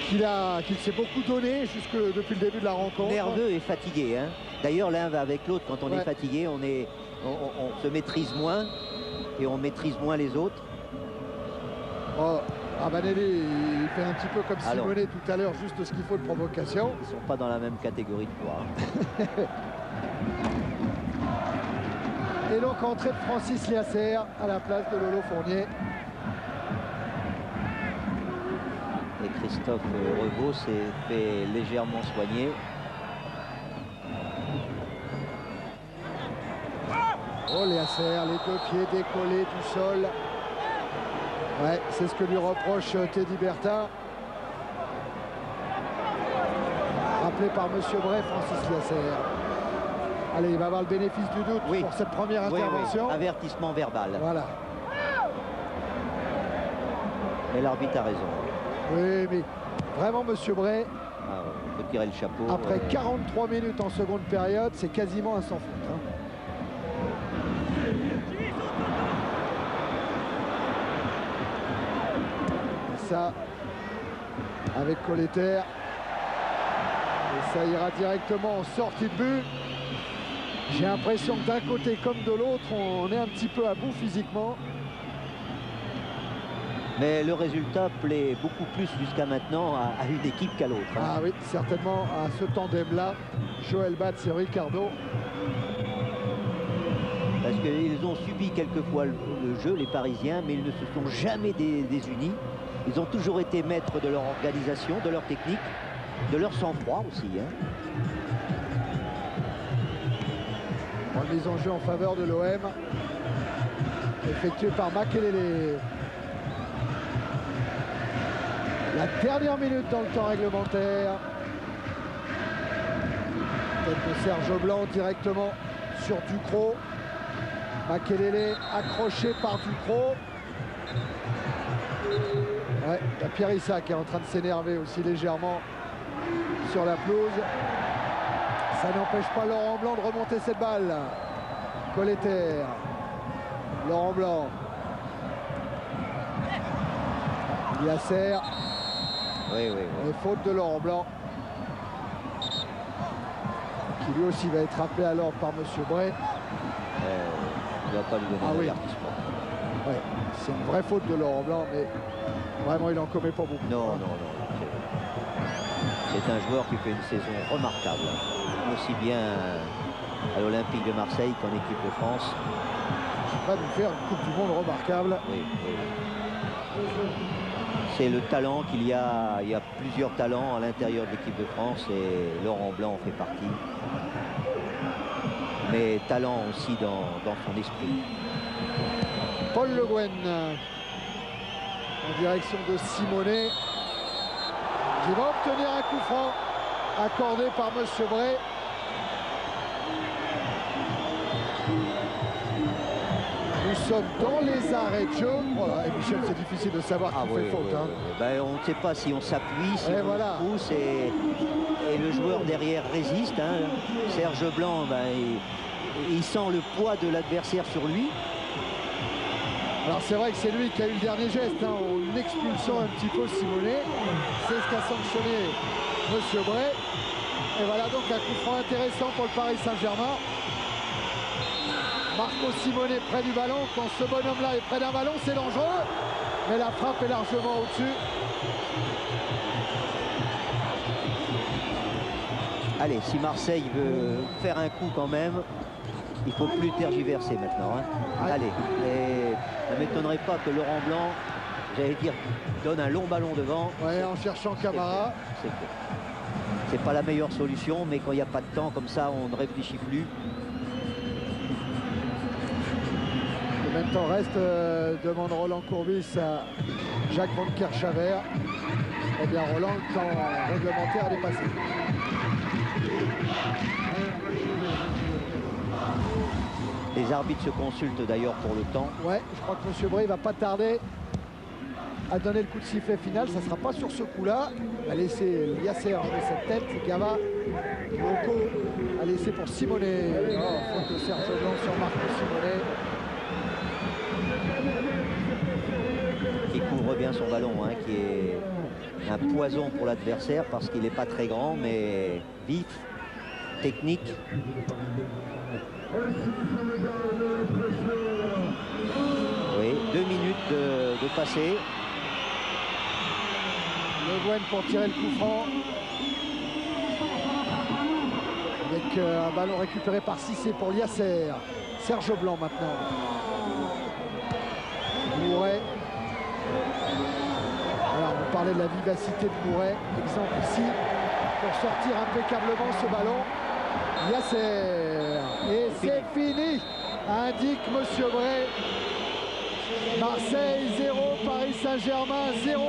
qu'il s'est beaucoup donné depuis le début de la rencontre. Nerveux et fatigué. Hein. D'ailleurs, l'un va avec l'autre. Quand on est fatigué, on se maîtrise moins et on maîtrise moins les autres. Oh, Ravanelli, il fait un petit peu comme Simonet tout à l'heure, juste ce qu'il faut de provocation. Ils ne sont pas dans la même catégorie de poids. Et donc entrée de Francis Liasser à la place de Lolo Fournier. Et Christophe Revaux s'est fait légèrement soigner. Oh, Liasser, les deux pieds décollés du sol. Ouais, c'est ce que lui reproche Teddy Bertin. Rappelé par Monsieur Bray, Francis Liasser. Allez, il va avoir le bénéfice du doute pour cette première intervention. Oui. Avertissement verbal. Voilà. Mais l'arbitre a raison. Oui, mais vraiment, monsieur Bray, on peut tirer le chapeau. Après 43 minutes en seconde période, c'est quasiment un sans faute. Hein. Ça, avec Colletter. Et ça ira directement en sortie de but. J'ai l'impression que d'un côté comme de l'autre, on est un petit peu à bout physiquement. Mais le résultat plaît beaucoup plus jusqu'à maintenant à une équipe qu'à l'autre. Hein. Ah oui, certainement à ce tandem-là, Joël Batz et Ricardo. Parce qu'ils ont subi quelquefois le jeu, les Parisiens, mais ils ne se sont jamais désunis. Ils ont toujours été maîtres de leur organisation, de leur technique, de leur sang-froid aussi. Hein. Remise en jeu en faveur de l'OM, effectuée par Makelele. La dernière minute dans le temps réglementaire. Tête de Serge Blanc directement sur Ducrot. Makelele accroché par Ducrot. Ouais, il y a Pierre Issa qui est en train de s'énerver aussi légèrement sur la pelouse. Ça n'empêche pas Laurent Blanc de remonter cette balle. Colletter. Laurent Blanc. Yasser. Oui. Et faute de Laurent Blanc. Qui lui aussi va être rappelé à l'ordre par monsieur Bray. Il ne va pas lui donner l'avertissement. Ouais, c'est une vraie faute de Laurent Blanc, mais vraiment il n'en commet pas beaucoup. Non. C'est un joueur qui fait une saison remarquable. Aussi bien à l'Olympique de Marseille qu'en équipe de France. Il va nous faire une Coupe du Monde remarquable. Oui. C'est le talent qu'il y a. Il y a plusieurs talents à l'intérieur de l'équipe de France et Laurent Blanc en fait partie. Mais talent aussi dans son esprit. Paul Le Guen en direction de Simonet qui va obtenir un coup franc accordé par monsieur Bray. Nous sommes dans les arrêts de jeu. Voilà. Et Michel, c'est difficile de savoir qui fait faute. Hein. Ben, on ne sait pas si on s'appuie, si on pousse et le joueur derrière résiste. Hein. Serge Blanc, il sent le poids de l'adversaire sur lui. Alors c'est vrai que c'est lui qui a eu le dernier geste en expulsant un petit peu Simonet. C'est ce qu'a sanctionné monsieur Bray. Et voilà donc un coup franc intéressant pour le Paris Saint-Germain. Marco Simonet près du ballon. Quand ce bonhomme-là est près d'un ballon, c'est dangereux. Mais la frappe est largement au-dessus. Allez, si Marseille veut faire un coup quand même, il ne faut plus tergiverser maintenant. Hein. Allez, et ça ne m'étonnerait pas que Laurent Blanc, j'allais dire, donne un long ballon devant. Ouais, en cherchant Camara. C'est pas la meilleure solution, mais quand il n'y a pas de temps comme ça, on ne réfléchit plus. Le même temps reste, demande Roland Courbis à Jacques Van Kerchaver. Eh bien, Roland, le temps réglementaire a dépassé. Les arbitres se consultent d'ailleurs pour le temps. Ouais, je crois que M. Bray ne va pas tarder à donner le coup de sifflet final. Ça ne sera pas sur ce coup-là. Il a laissé Yasser jouer cette tête. Gava, Loco a laissé pour Simonet. Faute de Serge Blanc sur Marco Simonet. Qui couvre bien son ballon, hein, qui est un poison pour l'adversaire parce qu'il n'est pas très grand, mais vif, technique. Oui, 2 minutes de passé. Le Guen pour tirer le coup franc. Avec un ballon récupéré par Cissé pour Yasser. Serge Blanc maintenant. Mouret. Alors on parlait de la vivacité de Mouret. Exemple ici pour sortir impeccablement ce ballon. Yasser. Et c'est fini, indique monsieur Bray. Marseille 0, Paris Saint-Germain 0.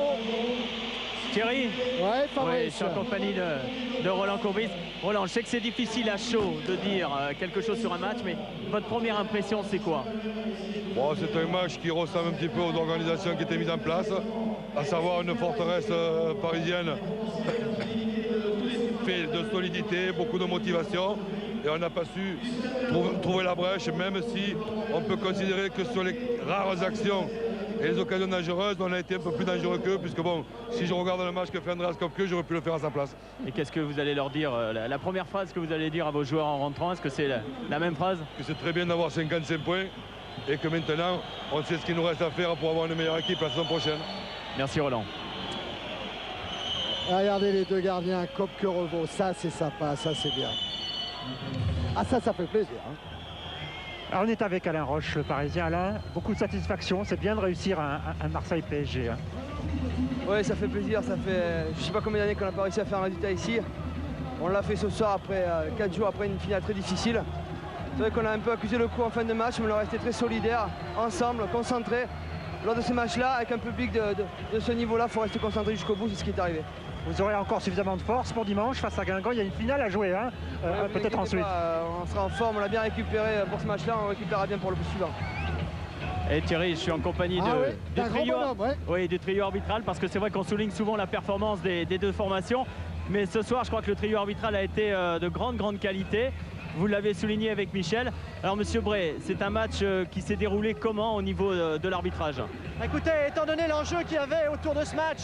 Thierry? Ouais, Fabrice. Oui, je suis en compagnie de Roland Courbis. Roland, je sais que c'est difficile à chaud de dire quelque chose sur un match, mais votre première impression, c'est quoi? Bon, c'est un match qui ressemble un petit peu aux organisations qui étaient mises en place, à savoir une forteresse parisienne faite de solidité, beaucoup de motivation. Et on n'a pas su trouver la brèche, même si on peut considérer que sur les rares actions et les occasions dangereuses, on a été un peu plus dangereux qu'eux, puisque bon, si je regarde le match que fait Andreas Köpke, j'aurais pu le faire à sa place. Et qu'est-ce que vous allez leur dire? La première phrase que vous allez dire à vos joueurs en rentrant, est-ce que c'est la même phrase? Que c'est très bien d'avoir 55 points et que maintenant, on sait ce qu'il nous reste à faire pour avoir une meilleure équipe la saison prochaine. Merci Roland. Regardez les deux gardiens, Köpke, Revaux, ça c'est sympa, ça c'est bien. Ah ça fait plaisir. Hein. Alors on est avec Alain Roche, le Parisien. Alain, beaucoup de satisfaction, c'est bien de réussir un Marseille PSG. Hein. Oui, ça fait plaisir, ça fait je sais pas combien d'années qu'on n'a pas réussi à faire un résultat ici. On l'a fait ce soir après 4 jours après une finale très difficile. C'est vrai qu'on a un peu accusé le coup en fin de match, mais on est resté très solidaires, ensemble, concentrés. Lors de ces matchs-là, avec un public de ce niveau-là, il faut rester concentré jusqu'au bout, c'est ce qui est arrivé. Vous aurez encore suffisamment de force pour dimanche face à Guingamp. Il y a une finale à jouer, hein, peut-être ensuite. On sera en forme, on a bien récupéré pour ce match-là, on récupérera bien pour le suivant. Et Thierry, je suis en compagnie du trio arbitral, parce que c'est vrai qu'on souligne souvent la performance des deux formations. Mais ce soir, je crois que le trio arbitral a été de grande qualité. Vous l'avez souligné avec Michel. Alors Monsieur Bray, c'est un match qui s'est déroulé comment au niveau de l'arbitrage? Écoutez, étant donné l'enjeu qu'il y avait autour de ce match,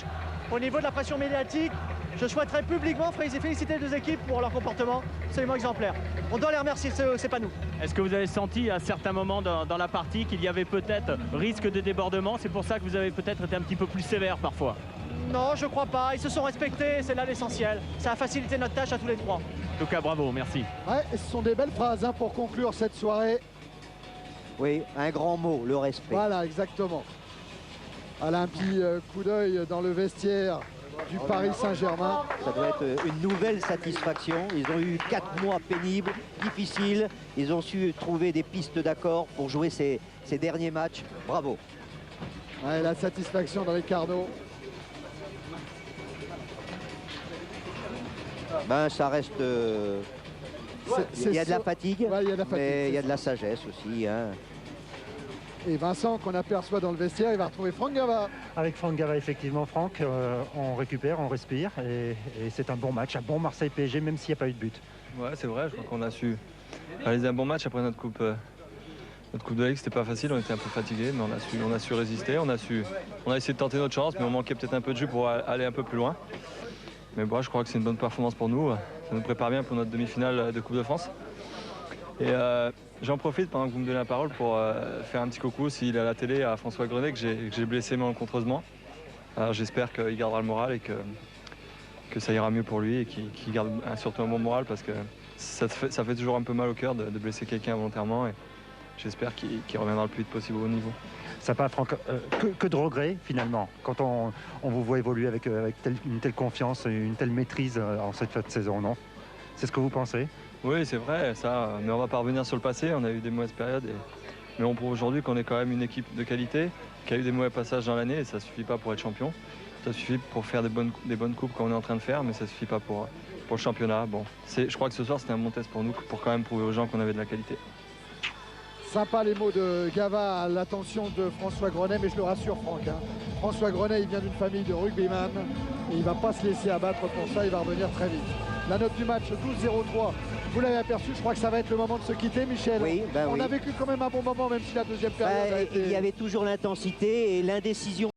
au niveau de la pression médiatique, je souhaiterais publiquement féliciter les deux équipes pour leur comportement absolument exemplaire. On doit les remercier, c'est pas nous. Est-ce que vous avez senti à certains moments dans la partie qu'il y avait peut-être risque de débordement? C'est pour ça que vous avez peut-être été un petit peu plus sévère parfois? Non, je crois pas. Ils se sont respectés, c'est là l'essentiel. Ça a facilité notre tâche à tous les trois. En tout cas, bravo, merci. Ouais, ce sont des belles phrases hein, pour conclure cette soirée. Oui, un grand mot, le respect. Voilà, exactement. Alain, un petit coup d'œil dans le vestiaire du Paris Saint-Germain. Ça doit être une nouvelle satisfaction. Ils ont eu 4 mois pénibles, difficiles. Ils ont su trouver des pistes d'accord pour jouer ces derniers matchs. Bravo. Ouais, la satisfaction de Ricardo. Ben, ça reste... il y a de la fatigue, ouais, mais il y a de la sagesse aussi. Hein. Et Vincent, qu'on aperçoit dans le vestiaire, il va retrouver Franck Gava. Avec Franck Gava, effectivement, Franck, on récupère, on respire. Et c'est un bon match, un bon Marseille-PSG, même s'il n'y a pas eu de but. Ouais, c'est vrai, je crois qu'on a su réaliser un bon match après notre coupe de Ligue. C'était pas facile, on était un peu fatigués, mais on a su résister. On a essayé de tenter notre chance, mais on manquait peut-être un peu de jus pour aller un peu plus loin. Mais bon, je crois que c'est une bonne performance pour nous. Ça nous prépare bien pour notre demi-finale de Coupe de France. Et j'en profite pendant que vous me donnez la parole pour faire un petit coucou s'il est à la télé à François Grenet que j'ai blessé malencontreusement. Alors j'espère qu'il gardera le moral et que ça ira mieux pour lui et qu'il garde surtout un bon moral parce que ça fait toujours un peu mal au cœur de blesser quelqu'un volontairement. Et j'espère qu'il reviendra le plus vite possible au haut niveau. Ça pas, Franck, que de regrets finalement quand on vous voit évoluer avec une telle confiance, une telle maîtrise en cette fin de saison, non? C'est ce que vous pensez? Oui, c'est vrai, ça, mais on va pas revenir sur le passé, on a eu des mauvaises périodes, mais on prouve aujourd'hui qu'on est quand même une équipe de qualité, qui a eu des mauvais passages dans l'année et ça suffit pas pour être champion. Ça suffit pour faire des bonnes coupes comme on est en train de faire, mais ça suffit pas pour le championnat. Bon, je crois que ce soir c'était un bon test pour nous, pour quand même prouver aux gens qu'on avait de la qualité. Sympa les mots de Gava à l'attention de François Grenet, mais je le rassure Franck. Hein. François Grenet, il vient d'une famille de rugbyman et il ne va pas se laisser abattre pour ça, il va revenir très vite. La note du match, 12-0-3. Vous l'avez aperçu, je crois que ça va être le moment de se quitter, Michel. Oui, on a vécu quand même un bon moment, même si la deuxième période a été... Il y avait toujours l'intensité et l'indécision.